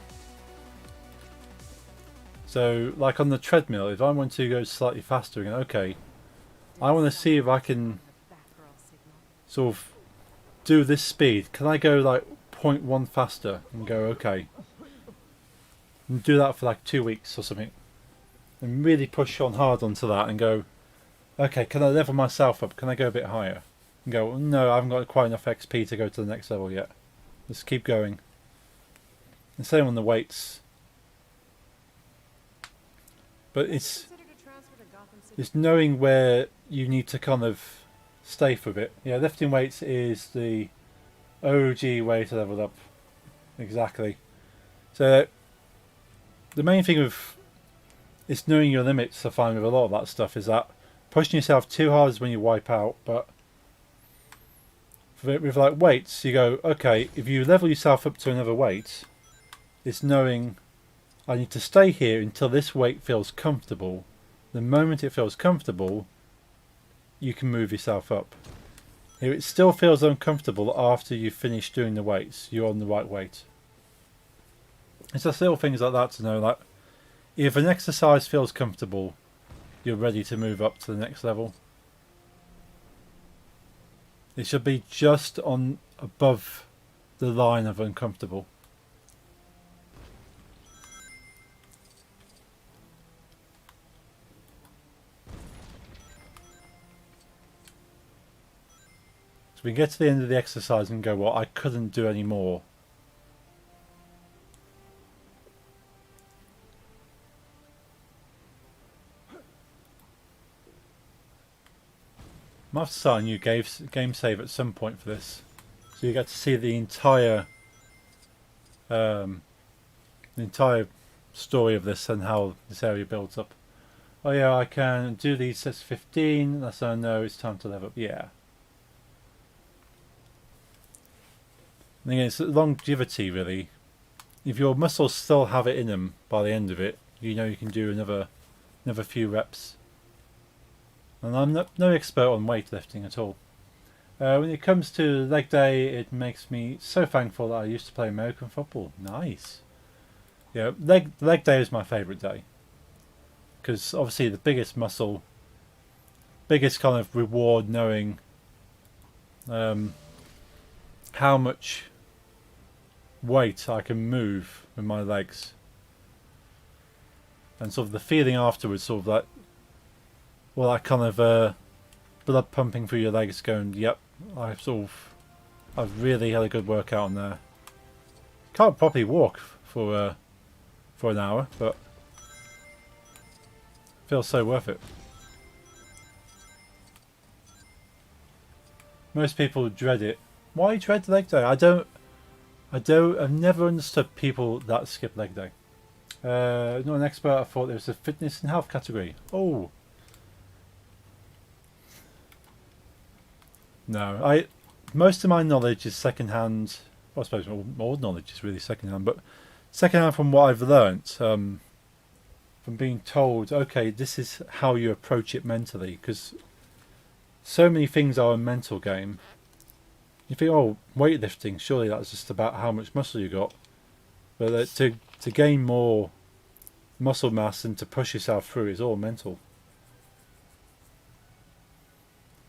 So, like on the treadmill, if I want to go slightly faster, and okay, I want to see if I can sort of do this speed. Can I go like 0.1 faster and go okay? And do that for like 2 weeks or something. And really push on hard onto that and go, okay, can I level myself up? Can I go a bit higher? And go, no, I haven't got quite enough XP to go to the next level yet. Just keep going. And same on the weights. But it's knowing where you need to kind of stay for a bit. Yeah, lifting weights is the OG way to level up. Exactly. So the main thing with it's knowing your limits. I find with a lot of that stuff is that pushing yourself too hard is when you wipe out. But with like weights, you go, okay, if you level yourself up to another weight, it's knowing I need to stay here until this weight feels comfortable. The moment it feels comfortable, you can move yourself up. If it still feels uncomfortable after you've finished doing the weights, you're on the right weight. It's just little things like that to know, like if an exercise feels comfortable, you're ready to move up to the next level. It should be just on above the line of uncomfortable. So we get to the end of the exercise and go, well, I couldn't do any more. I might have to start a new game save at some point for this, so you get to see the entire story of this and how this area builds up. Oh yeah, I can do these sets 15. That's how I know it's time to level up. Yeah. And again, it's longevity really. If your muscles still have it in them by the end of it, you know you can do another few reps. And I'm no expert on weightlifting at all. When it comes to leg day, it makes me so thankful that I used to play American football. Nice. Yeah, leg day is my favourite day. Because obviously the biggest muscle, biggest kind of reward knowing how much weight I can move with my legs. And sort of the feeling afterwards, sort of like, well, that kind of blood pumping through your legs going, yep, I've really had a good workout on there. Can't properly walk for an hour, but feels so worth it. Most people dread it. Why dread leg day? I've never understood people that skip leg day. Not an expert, I thought there was a fitness and health category. Oh. No, most of my knowledge is second-hand. Well, I suppose all knowledge is really second-hand, but second-hand from what I've learnt, from being told, okay, this is how you approach it mentally, because so many things are a mental game. You think, oh, weightlifting, surely that's just about how much muscle you got, but to gain more muscle mass and to push yourself through is all mental.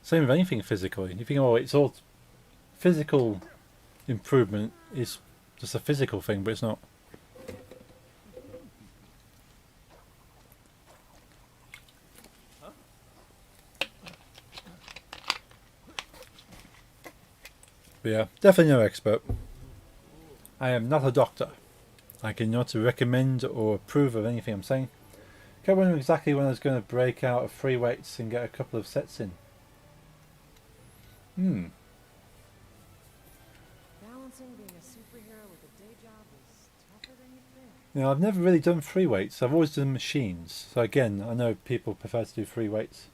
Same with anything physical. You think, oh, it's all physical improvement is just a physical thing, but it's not. But yeah, definitely no expert. I am not a doctor. I cannot recommend or approve of anything I'm saying. Can't remember exactly when I was going to break out of free weights and get a couple of sets in. Balancing being a superhero with a day job is tougher than you think. Now, I've never really done free weights. I've always done machines. So again, I know people prefer to do free weights.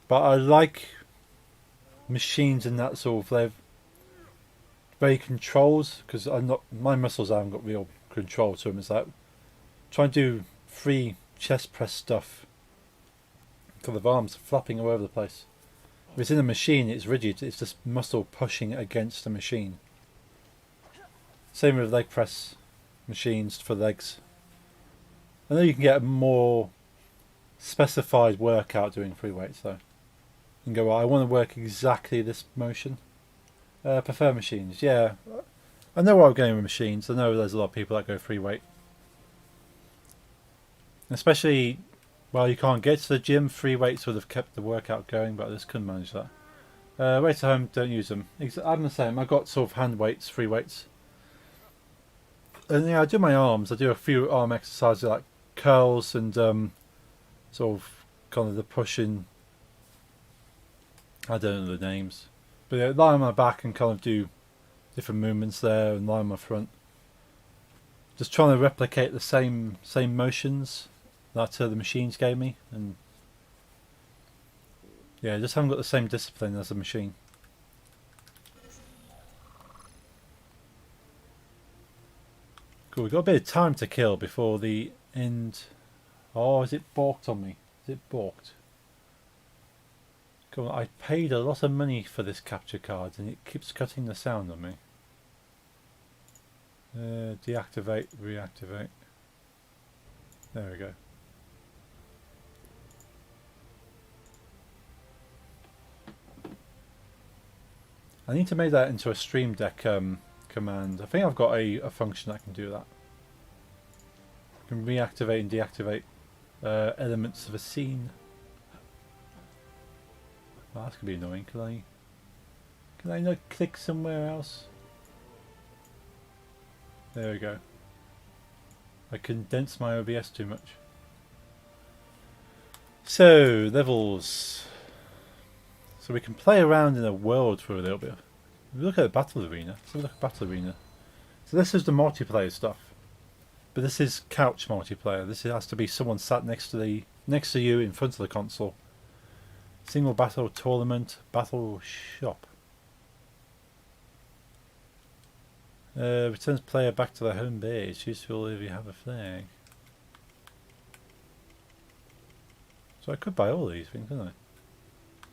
But I like machines in that sort of they're very controls, because my muscles haven't got real control to them. It's like trying to do free chest press stuff. Kind of arms flapping all over the place. If it's in a machine, it's rigid. It's just muscle pushing against the machine. Same with leg press machines for legs. I know you can get a more specified workout doing free weights though. You can go, well, I want to work exactly this motion. Prefer machines, yeah. I know where I'm going with machines. I know there's a lot of people that go free weight. Especially, well, you can't get to the gym. Free weights would have kept the workout going, but I just couldn't manage that. Weights at home, don't use them. I'm the same. I've got sort of hand weights, free weights. And yeah, I do my arms. I do a few arm exercises like curls and sort of kind of the pushing I don't know the names. But yeah, lie on my back and kind of do different movements there, and lie on my front. Just trying to replicate the same motions that the machines gave me, and yeah, just haven't got the same discipline as the machine. Cool, we've got a bit of time to kill before the end. Oh, is it balked on me? Is it balked? Come on, I paid a lot of money for this capture card and it keeps cutting the sound on me. Deactivate, reactivate. There we go. I need to make that into a Stream Deck command. I think I've got a function that can do that. I can reactivate and deactivate elements of a scene. Oh, that's gonna be annoying. Can I not click somewhere else? There we go. I condensed my OBS too much. So, levels. So we can play around in a world for a little bit. Look at the battle arena. So look at battle arena. So this is the multiplayer stuff. But this is couch multiplayer. This has to be someone sat next to you in front of the console. Single battle tournament, battle shop. Returns player back to their home base. Useful if you have a flag. So I could buy all these things, couldn't I?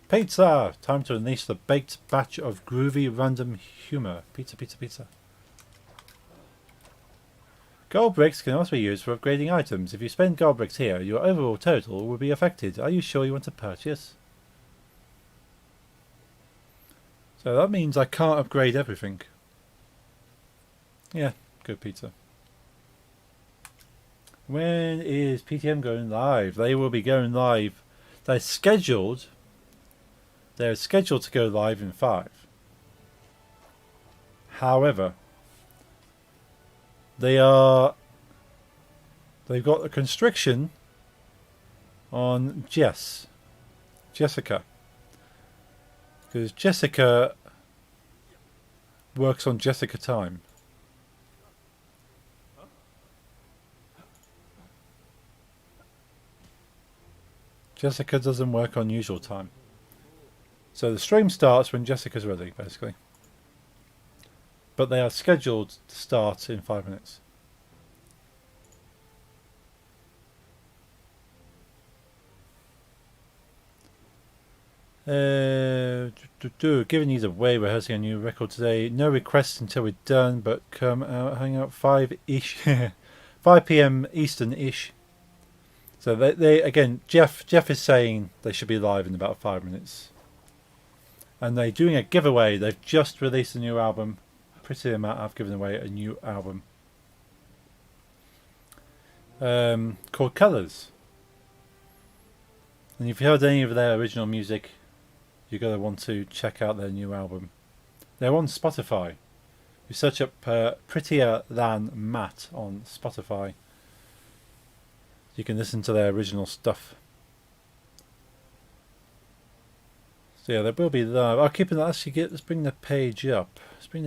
Pizza! Time to unleash the baked batch of groovy random humour. Pizza, pizza, pizza. Gold bricks can also be used for upgrading items. If you spend gold bricks here, your overall total will be affected. Are you sure you want to purchase? So that means I can't upgrade everything. Yeah, good pizza. When is PTM going live? They will be going live. They're scheduled to go live in 5. However, they've got a constriction on Jessica. Because Jessica works on Jessica time. Jessica doesn't work on usual time. So the stream starts when Jessica's ready, basically. But they are scheduled to start in 5 minutes. Given either way, we're rehearsing a new record today. No requests until we're done, but come out, hang out 5-ish. 5 p.m. Eastern-ish. So they again, Jeff is saying they should be live in about 5 minutes. And they're doing a giveaway. They've just released a new album. Pretty amount I've given away a new album. Called Colours. And if you heard any of their original music, you're going to want to check out their new album. They're on Spotify. You search up Prettier Than Matt on Spotify. You can listen to their original stuff. So yeah, there will be live. I'll keep it. Let's bring the page up. Because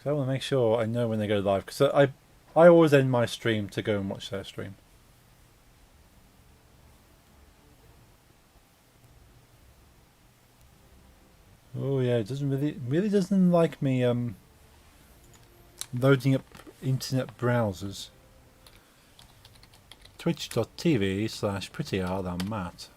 I want to make sure I know when they go live. Because I always end my stream to go and watch their stream. Oh yeah, it really doesn't like me loading up internet browsers. Twitch.tv/prettier-than-Matt.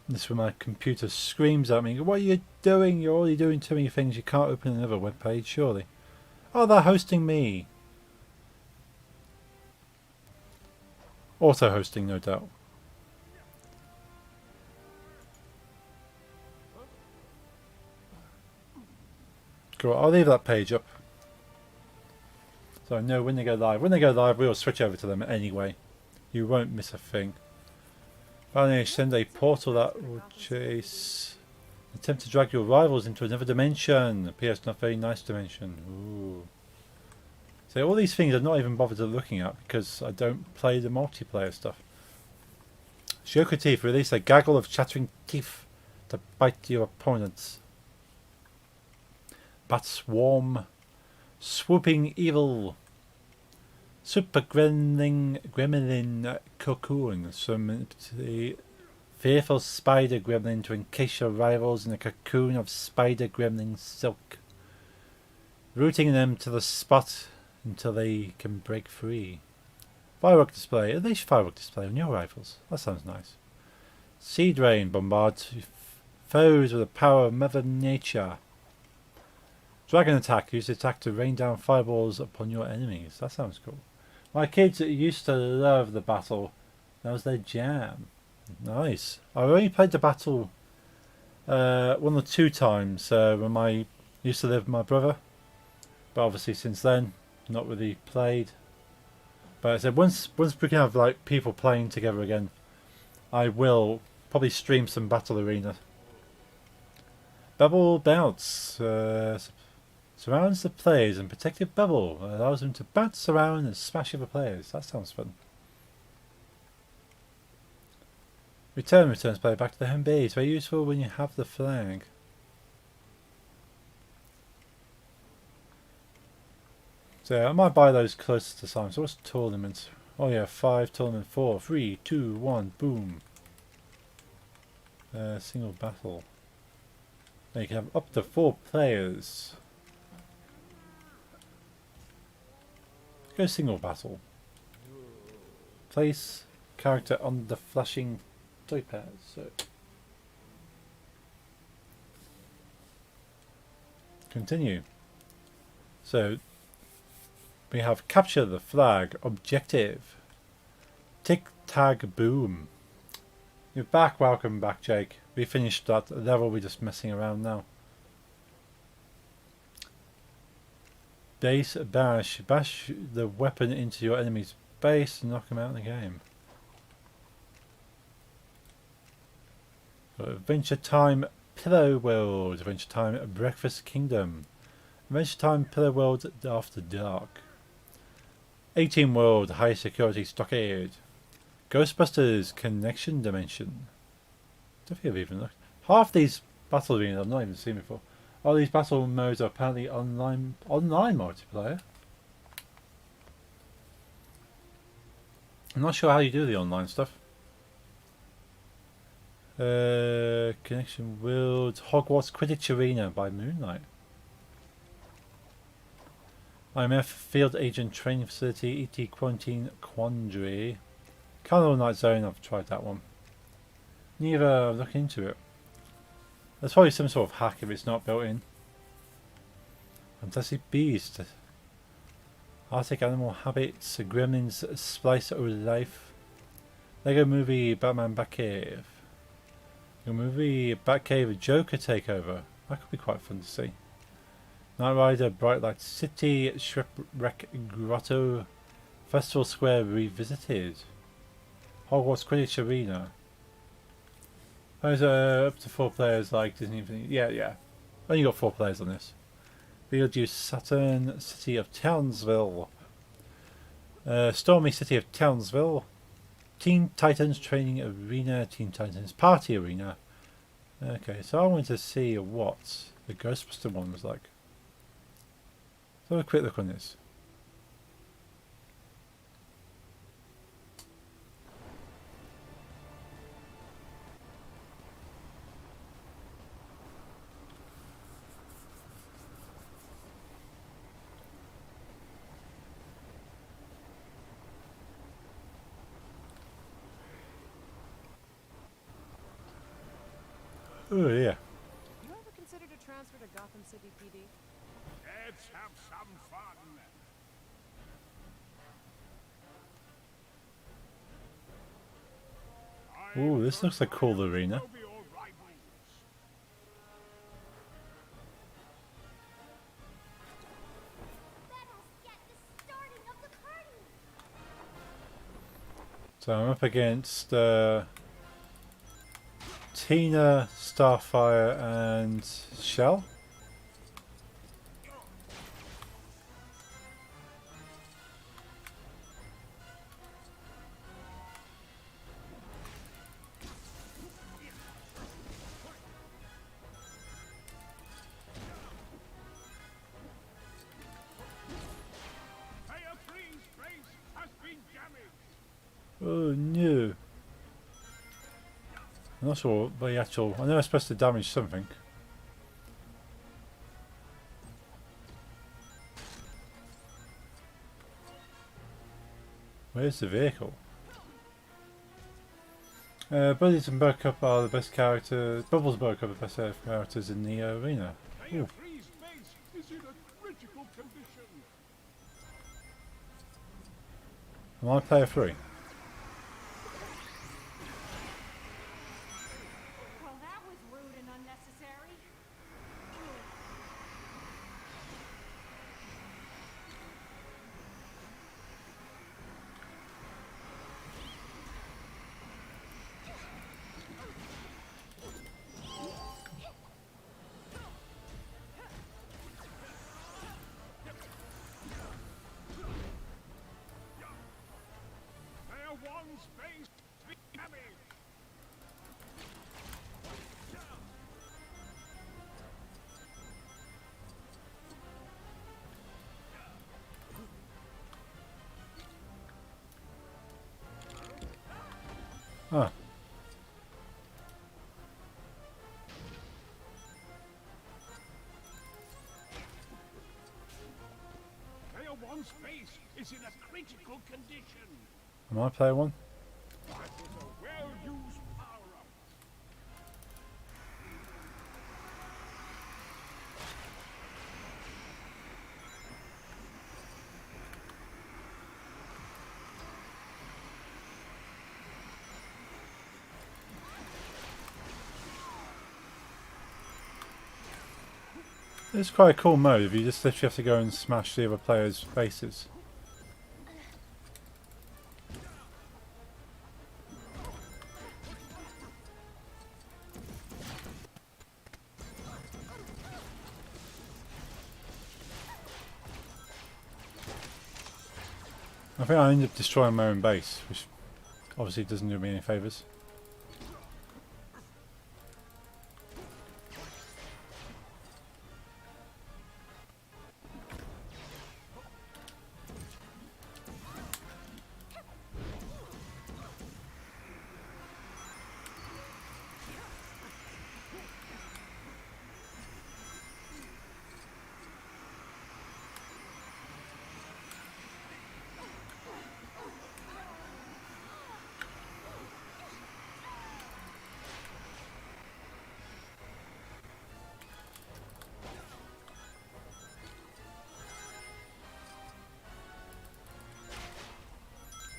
This is when my computer screams at me, what are you doing? You're already doing too many things. You can't open another web page, surely. Oh, they're hosting me. Auto-hosting, no doubt. Cool, I'll leave that page up. So I know when they go live. When they go live, we'll switch over to them anyway. You won't miss a thing. Finally, send a portal that will chase. Attempt to drag your rivals into another dimension. P.S. Not very nice dimension. Ooh. So all these things I'm not even bothered to looking at because I don't play the multiplayer stuff. Shoka teeth release a gaggle of chattering teeth to bite your opponents. Bat swarm, swooping evil. Super gremlin cocoon. Summon the fearful spider gremlin to encase your rivals in a cocoon of spider gremlin silk, rooting them to the spot until they can break free. Firework display. Unleash firework display on your rifles. That sounds nice. Seed rain bombards foes with the power of Mother Nature. Dragon attack. Use the attack to rain down fireballs upon your enemies. That sounds cool. My kids used to love the battle. That was their jam. Nice. I only played the battle 1 or 2 times when I used to live with my brother. But obviously since then, not really played. But I said once we can have like people playing together again, I will probably stream some Battle Arena. Bubble bounce surrounds the players and protective bubble allows them to bounce around and smash other players. That sounds fun. Returns player back to the home base. Very useful when you have the flag. So I might buy those closer to time. So what's tournament? Oh yeah, 5 tournament 4. 3, 2, 1, boom. Single battle. Now you can have up to 4 players. Go single battle. Place character on the flashing joypad. So continue. So we have capture the flag objective. Tick tag boom. You're back. Welcome back, Jake. We finished that level. We're just messing around now. Base bash. Bash the weapon into your enemy's base and knock him out of the game. Adventure Time Pillow World. Adventure Time Breakfast Kingdom. Adventure Time Pillow World After Dark. 18 World High Security Stockade. Ghostbusters Connection Dimension. Don't think I've even looked. Half these battle arenas I've not even seen before. All these battle modes are apparently online multiplayer. I'm not sure how you do the online stuff. Connection World Hogwarts Quidditch Arena by Moonlight. IMF Field Agent Training Facility ET Quarantine Quandary. Carnival Night Zone, I've tried that one. Neither look into it. There's probably some sort of hack if it's not built in. Fantastic Beast. Arctic Animal Habits. Gremlins Splice of Life. Lego Movie Batman Batcave. Lego Movie Batcave Joker Takeover. That could be quite fun to see. Night Rider Bright Light City. Shipwreck Grotto. Festival Square Revisited. Hogwarts Quidditch Arena. Those are up to 4 players like Disney Infinity. Yeah. Only got 4 players on this. Beetlejuice Saturn City of Townsville. Stormy City of Townsville. Teen Titans Training Arena. Teen Titans Party Arena. Okay, so I wanted to see what the Ghostbuster one was like. So have a quick look on this. Oh yeah. You ever considered a transfer to Gotham City PD? Let's have some fun. Ooh, this looks like a cool arena. Will be your rivals. Let us get the starting of the party. So I'm up against Tina, Starfire and Shell. Oh no. I'm not sure what the actual... I know I'm supposed to damage something. Where's the vehicle? Buddies and Buttercup are the best characters. Bubbles and Buttercup are the best characters in the arena. Ooh. Pt.3's base is in a critical condition. Am I player 3? Well, that was rude and unnecessary. Player 1's base be damaged. Ah. Player 1's base is in a critical condition. Am I player 1? That was a well-used power-up. It's quite a cool mode if you just literally have to go and smash the other players' faces. I think I ended up destroying my own base, which obviously doesn't do me any favours.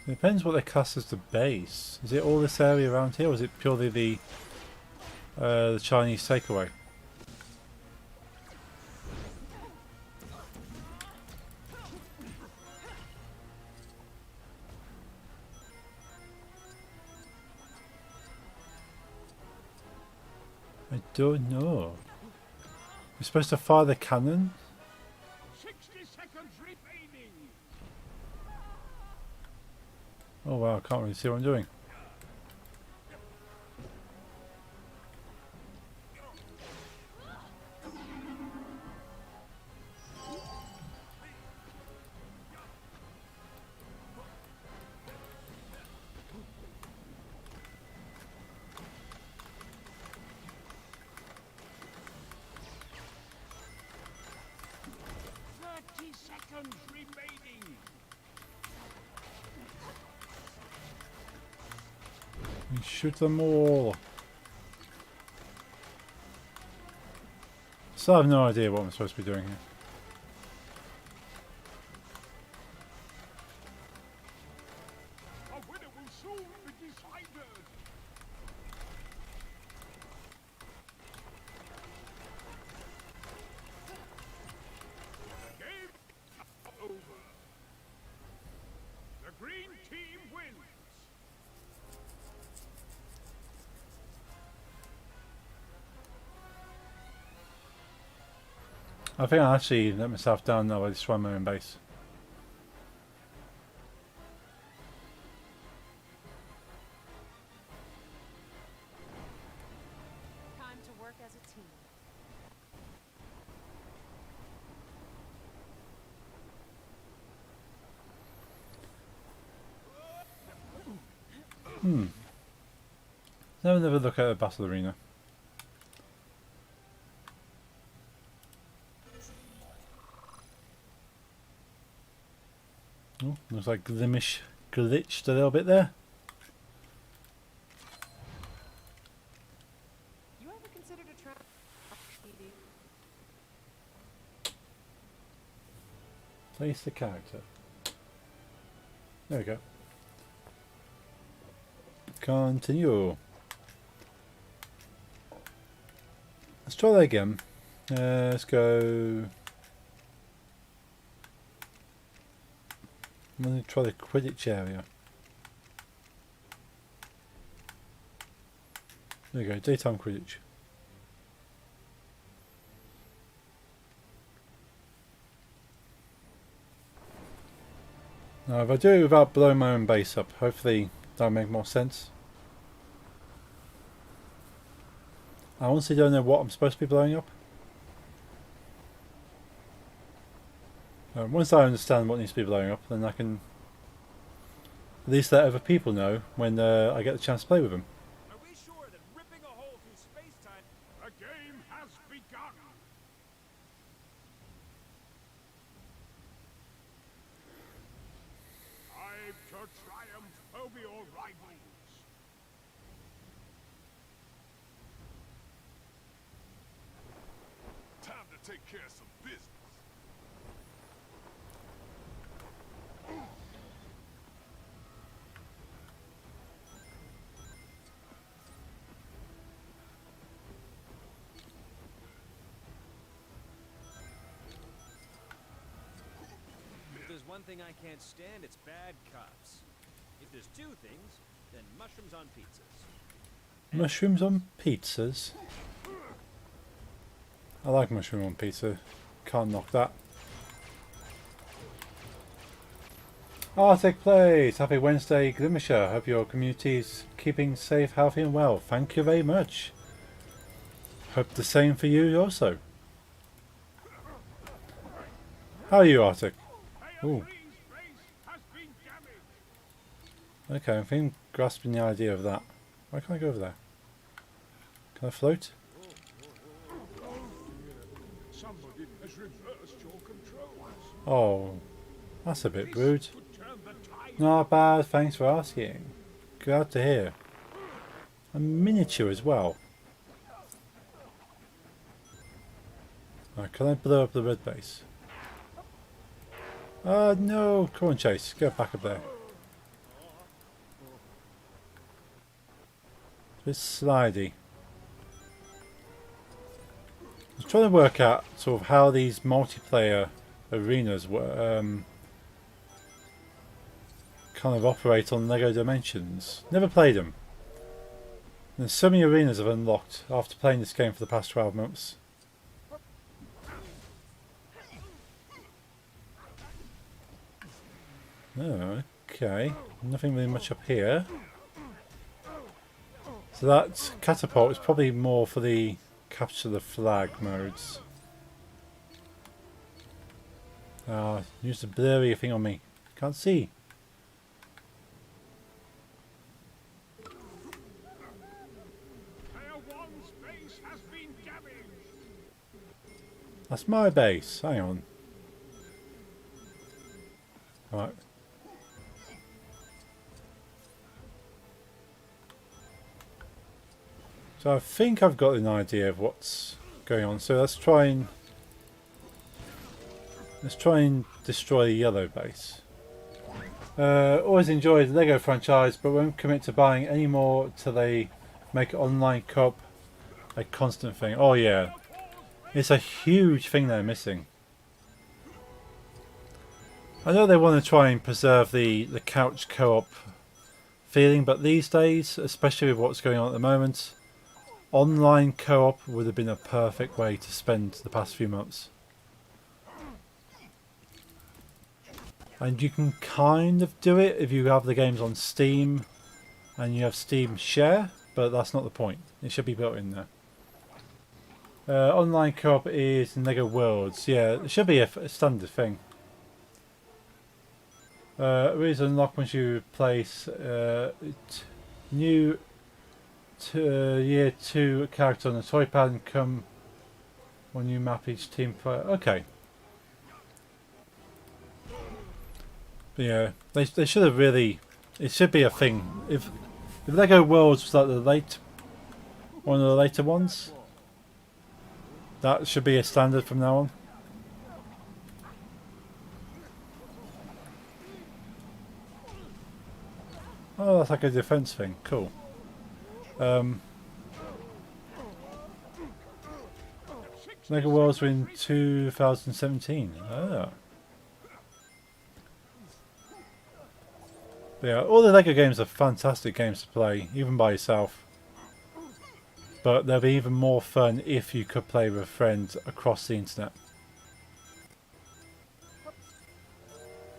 It depends what they class as the base. Is it all this area around here, or is it purely the Chinese takeaway? I don't know. You're supposed to fire the cannon? 60 seconds remaining. Oh wow, I can't really see what I'm doing. Seconds remaining. We shoot them all. Still have no idea what I'm supposed to be doing here. A winner will soon be decided. Game over. The green team wins. I think I actually let myself down now by destroying my own base. Time to work as a team. Have another look at a battle arena. Oh, looks like Glimish glitched a little bit there. You ever considered a trap? TV? Place the character. There we go. Continue. Let's try that again. Let's go. I'm going to try the Quidditch area. There we go, daytime Quidditch. Now if I do it without blowing my own base up, hopefully that'll make more sense. I honestly don't know what I'm supposed to be blowing up. Once I understand what needs to be blowing up, then I can at least let other people know when I get the chance to play with them. Are we sure that ripping a hole through space-time... The game has begun! Time to triumph over your rivals! Time to take care of some business. If there's one thing I can't stand, it's bad cops. If there's two things, then mushrooms on pizzas. Mushrooms on pizzas. I like mushroom on pizza. Can't knock that. Arctic Plays, happy Wednesday, Glimisher. Hope your community's keeping safe, healthy and well. Thank you very much. Hope the same for you also. How are you, Arctic? Ooh. Okay, I think I'm grasping the idea of that. Why can't I go over there? Can I float? Somebody has reversed your controls. Oh, that's a bit rude. Could turn the tide. Not bad, thanks for asking. Glad to hear. A miniature as well. Right, can I blow up the red base? No, come on Chase, get back up there. It's a bit slidey. I was trying to work out sort of how these multiplayer arenas were kind of operate on Lego Dimensions. Never played them. And so many arenas I've unlocked after playing this game for the past 12 months. Oh, okay. Nothing really much up here. So that catapult is probably more for the capture the flag modes. Use the blurry thing on me. Can't see. Player one's base has been damaged. That's my base. Hang on. Right. So I think I've got an idea of what's going on. So let's try and destroy the yellow base. Always enjoyed the Lego franchise, but won't commit to buying any more till they make online co-op a constant thing. Oh yeah, it's a huge thing they're missing. I know they want to try and preserve the couch co-op feeling, but these days, especially with what's going on at the moment, online co-op would have been a perfect way to spend the past few months. And you can kind of do it if you have the games on Steam and you have Steam Share, but that's not the point. It should be built in there. Online co-op is in Lego Worlds. Yeah, it should be a standard thing. It is unlocked once you place it New year 2 character on the toy pad and come one new map each team player. Okay. But yeah, they should have really. It should be a thing. If Lego Worlds was like one of the later ones, that should be a standard from now on. Oh, that's like a defense thing. Cool. Lego Worlds were in 2017. Ah. But yeah, all the Lego games are fantastic games to play, even by yourself. But they'll be even more fun if you could play with friends across the internet.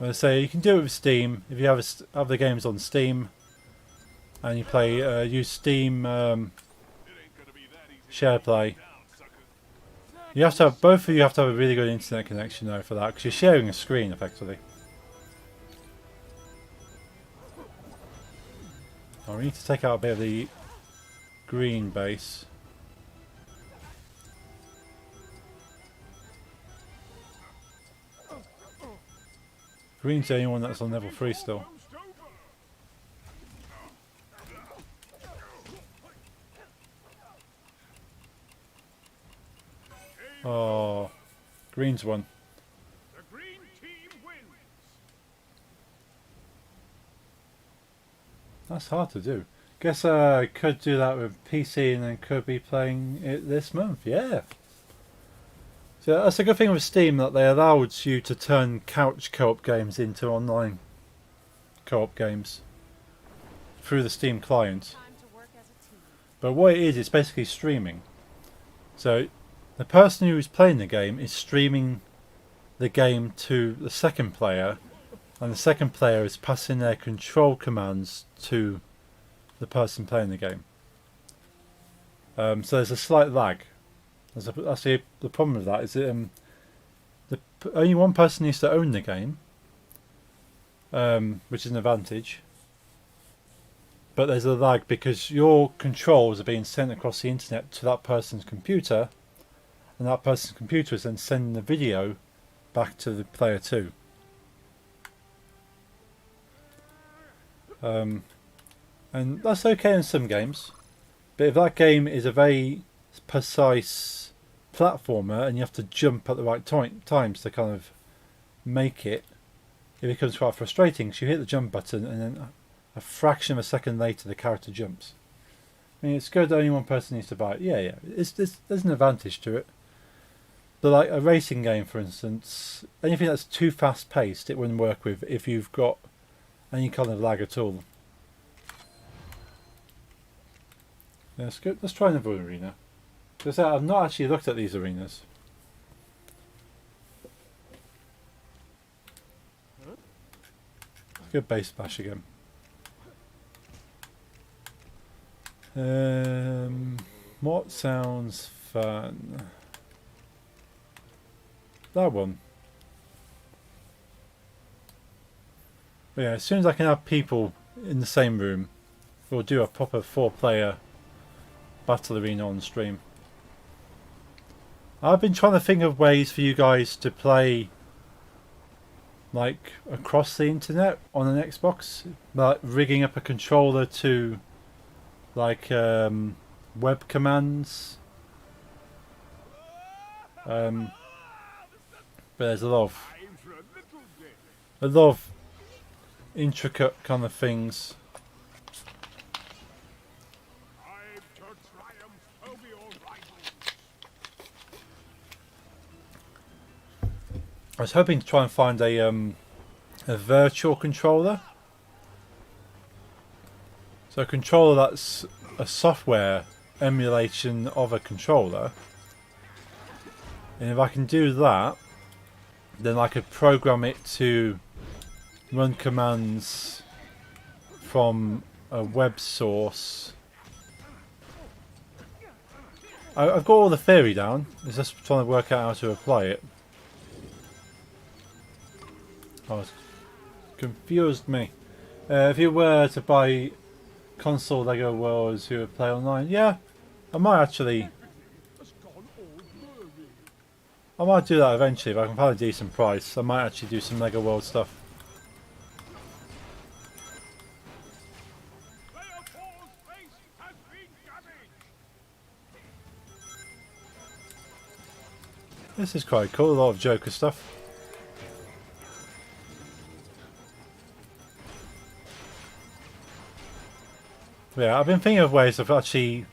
I say you can do it with Steam if you have other games on Steam, and you play use Steam share play. You have to have both of you have to have a really good internet connection though for that, because you're sharing a screen effectively. Oh, we need to take out a bit of the green base. Green's the only one that's on level 3 still. Oh, green's won. The green team wins. That's hard to do. Guess I could do that with PC and then could be playing it this month. Yeah. So that's a good thing with Steam, that they allowed you to turn couch co-op games into online co-op games through the Steam client. Time to work as a team. But what it is, it's basically streaming. So the person who is playing the game is streaming the game to the second player, and the second player is passing their control commands to the person playing the game. So there's a slight lag. That's the problem with that, is that only one person needs to own the game, which is an advantage. But there's a lag because your controls are being sent across the internet to that person's computer, and that person's computer is then sending the video back to the player too. And that's okay in some games, but if that game is a very precise platformer and you have to jump at the right times to kind of make it, it becomes quite frustrating because you hit the jump button and then a fraction of a second later the character jumps. I mean, it's good that only one person needs to buy it. Yeah, there's an advantage to it. But like a racing game, for instance, anything that's too fast paced, it wouldn't work with if you've got any kind of lag at all. Yeah, that's good. Let's try another arena. Because I've not actually looked at these arenas. Let's go base bash again. What sounds fun? That one. But yeah, as soon as I can have people in the same room, we'll do a proper 4-player battle arena on stream. I've been trying to think of ways for you guys to play like across the internet on an Xbox, like rigging up a controller to like web commands. But there's a lot of intricate kind of things. I was hoping to try and find a virtual controller. So a controller that's a software emulation of a controller. And if I can do that, then I could program it to run commands from a web source. I've got all the theory down. It's just trying to work out how to apply it. Oh, it's confused me. If you were to buy console Lego Worlds who would play online. Yeah, I might actually. I might do that eventually if I can find a decent price. I might actually do some Lego World stuff. Leopold's face has been damaged. This is quite cool. A lot of Joker stuff. Yeah, I've been thinking of ways of actually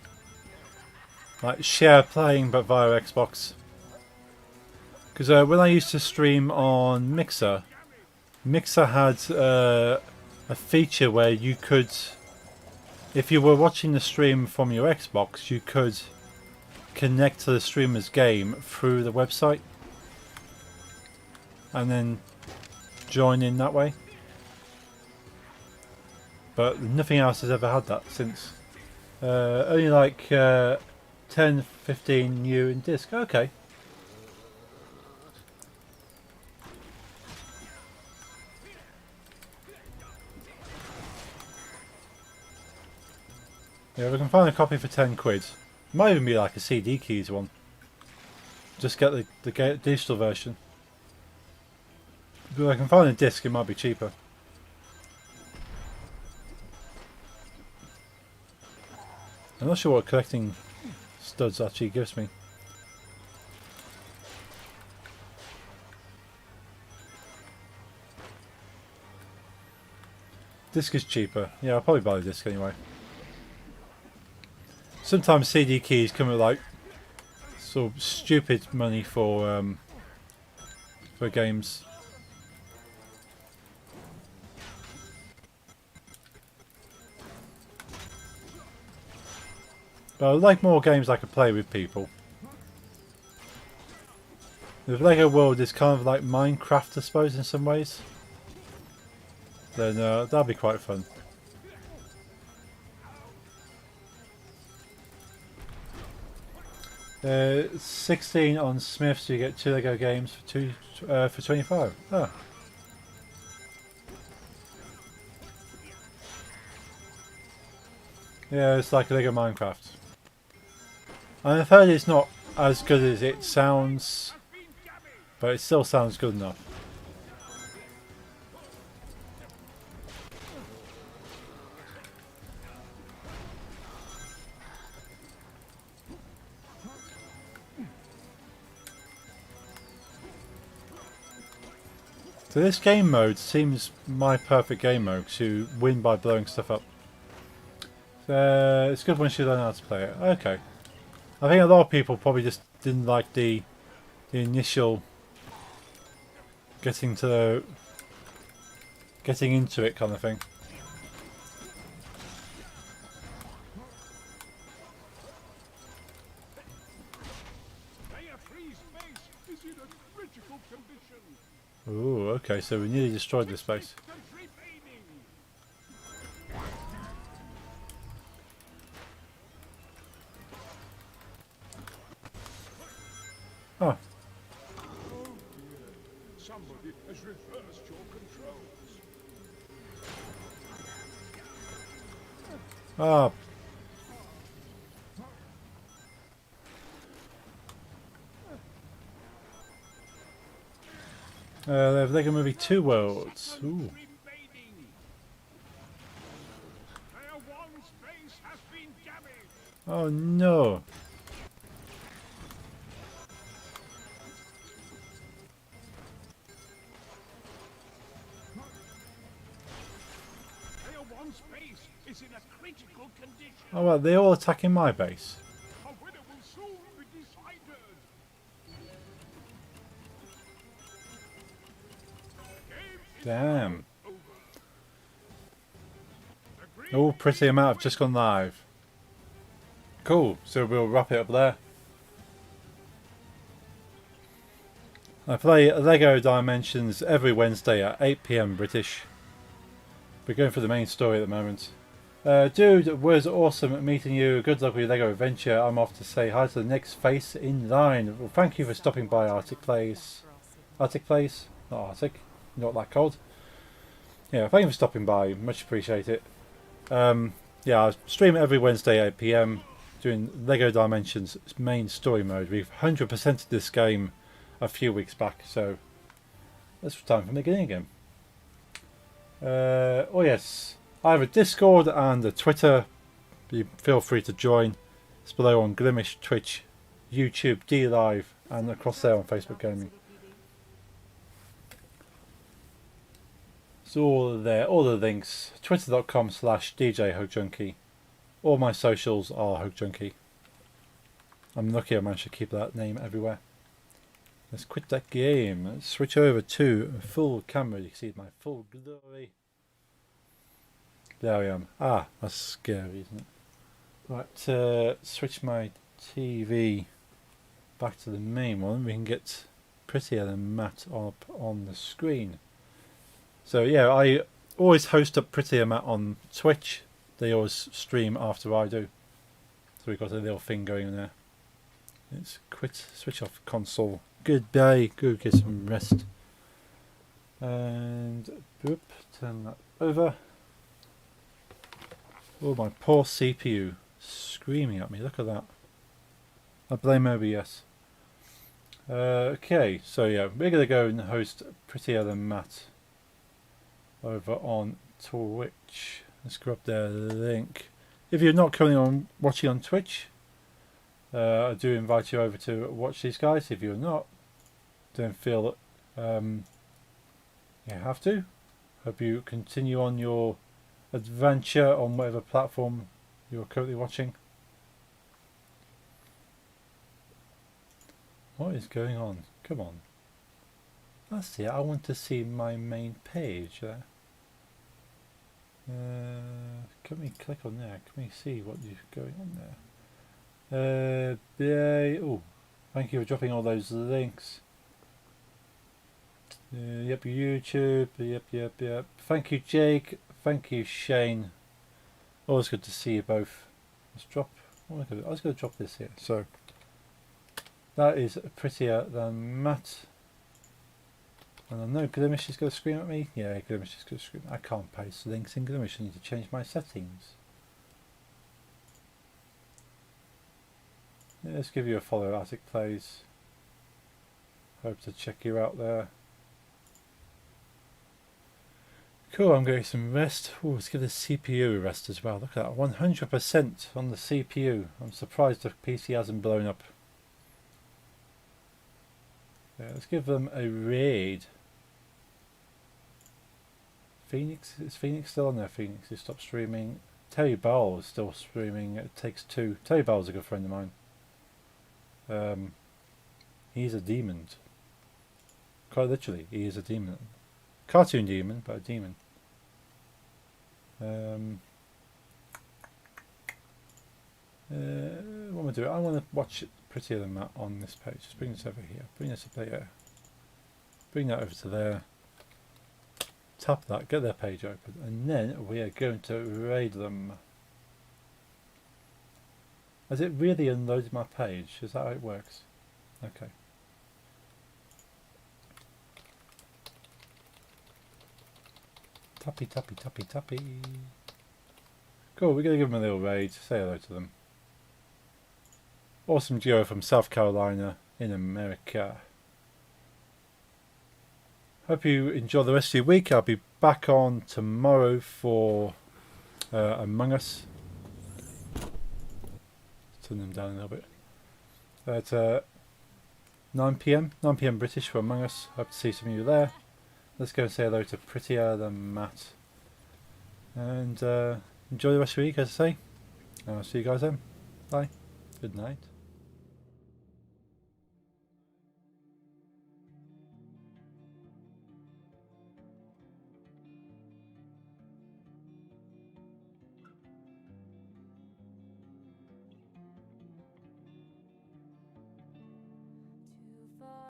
like share playing but via Xbox. Because when I used to stream on Mixer, Mixer had a feature where you could, if you were watching the stream from your Xbox, you could connect to the streamer's game through the website and then join in that way. But nothing else has ever had that since. Only like 10, 15 new in disc. Okay. Yeah, we can find a copy for 10 quid. Might even be like a CD keys one. Just get the digital version. But if I can find a disc, it might be cheaper. I'm not sure what collecting studs actually gives me. Disc is cheaper. Yeah, I'll probably buy the disc anyway. Sometimes CD keys come with like sort of stupid money for games. But I like more games I could play with people. The Lego World is kind of like Minecraft, I suppose, in some ways. Then that'll be quite fun. Uh, 16 on Smith, so you get 2 Lego games for 25. Oh. Yeah, it's like Lego Minecraft. And I've heard it's not as good as it sounds, but it still sounds good enough. So this game mode seems my perfect game mode to win by blowing stuff up. It's good once you learn how to play it. Okay. I think a lot of people probably just didn't like the initial getting into it kind of thing. Ooh, okay, so we nearly destroyed this place. Oh. Somebody has reversed your controls. Ah. They have Lego Movie 2 Worlds. Ooh. Oh no. Is in a critical condition. Oh well, they're all attacking my base. A winner will soon be decided. Damn. Oh, pretty amount have just gone live. Cool, so we'll wrap it up there. I play Lego Dimensions every Wednesday at 8 PM British. We're going for the main story at the moment. Dude, it was awesome meeting you. Good luck with your Lego adventure. I'm off to say hi to the next face in line. Well, thank you for stopping by Arctic Place. Arctic Place? Not Arctic. Not that cold. Yeah, thank you for stopping by. Much appreciate it. yeah, I stream every Wednesday 8 p.m. doing Lego Dimensions main story mode. We've 100%ed this game a few weeks back, so it's time for the beginning again. Oh yes, I have a Discord and a Twitter. You feel free to join. It's below on Glimish, Twitch, YouTube, D Live, and across there on Facebook Gaming. It's all there, all the links. Twitter.com/DJHugJunkie. All my socials are HugJunkie. I'm lucky I managed to keep that name everywhere. Let's quit that game. Let's switch over to full camera. You can see my full glory. There I am. Ah, that's scary, isn't it? Right, switch my TV back to the main one. We can get prettier than Matt up on the screen. So yeah, I always host up Prettier Matt on Twitch. They always stream after I do. So we've got a little thing going on there. Let's switch off console. Goodbye, go get some rest. And boop, turn that over. Oh, my poor CPU screaming at me, look at that. I blame OBS. Okay, so yeah, we're going to go and host Prettier Than Matt over on Twitch. Let's grab their link. If you're not currently watching on Twitch, I do invite you over to watch these guys. If you're not, don't feel that you have to. Hope you continue on your adventure on whatever platform you're currently watching. What is going on? Come on. That's it. I want to see my main page there. Can we click on there? Can we see what is going on there? Oh, thank you for dropping all those links. Yep, YouTube. Yep. Thank you, Jake. Thank you, Shane. Always good to see you both. Let's drop. I was going to drop this here. So that is Prettier Than Matt. And I know Glimish is going to scream at me. Yeah, Glimish is going to scream. I can't paste links in Glimish. I need to change my settings. Yeah, let's give you a follow, Attic Plays. Hope to check you out there. Cool, I'm getting some rest. Ooh, let's give the CPU a rest as well. Look at that, 100% on the CPU. I'm surprised the PC hasn't blown up. Yeah, let's give them a raid. Phoenix, is Phoenix still on there? Phoenix has stopped streaming. Terry Bowell is still streaming. It Takes Two. Terry Bowell's a good friend of mine. He's a demon. Quite literally, he is a demon. Cartoon demon, but a demon. What am I doing? I want to watch Prettier Than Matt on this page. Just bring this over here. Bring this up there. Bring that over to there. Tap that, get their page open, and then we are going to raid them. Has it really unloaded my page? Is that how it works? Okay. Tappy. Cool, we're going to give them a little raid, say hello to them. Awesome duo from South Carolina in America. Hope you enjoy the rest of your week. I'll be back on tomorrow for Among Us. Turn them down a little bit. At 9 p.m. British for Among Us. Hope to see some of you there. Let's go and say hello to Prettier Than Matt. And enjoy the rest of your week, as I say. I'll see you guys then. Bye. Good night.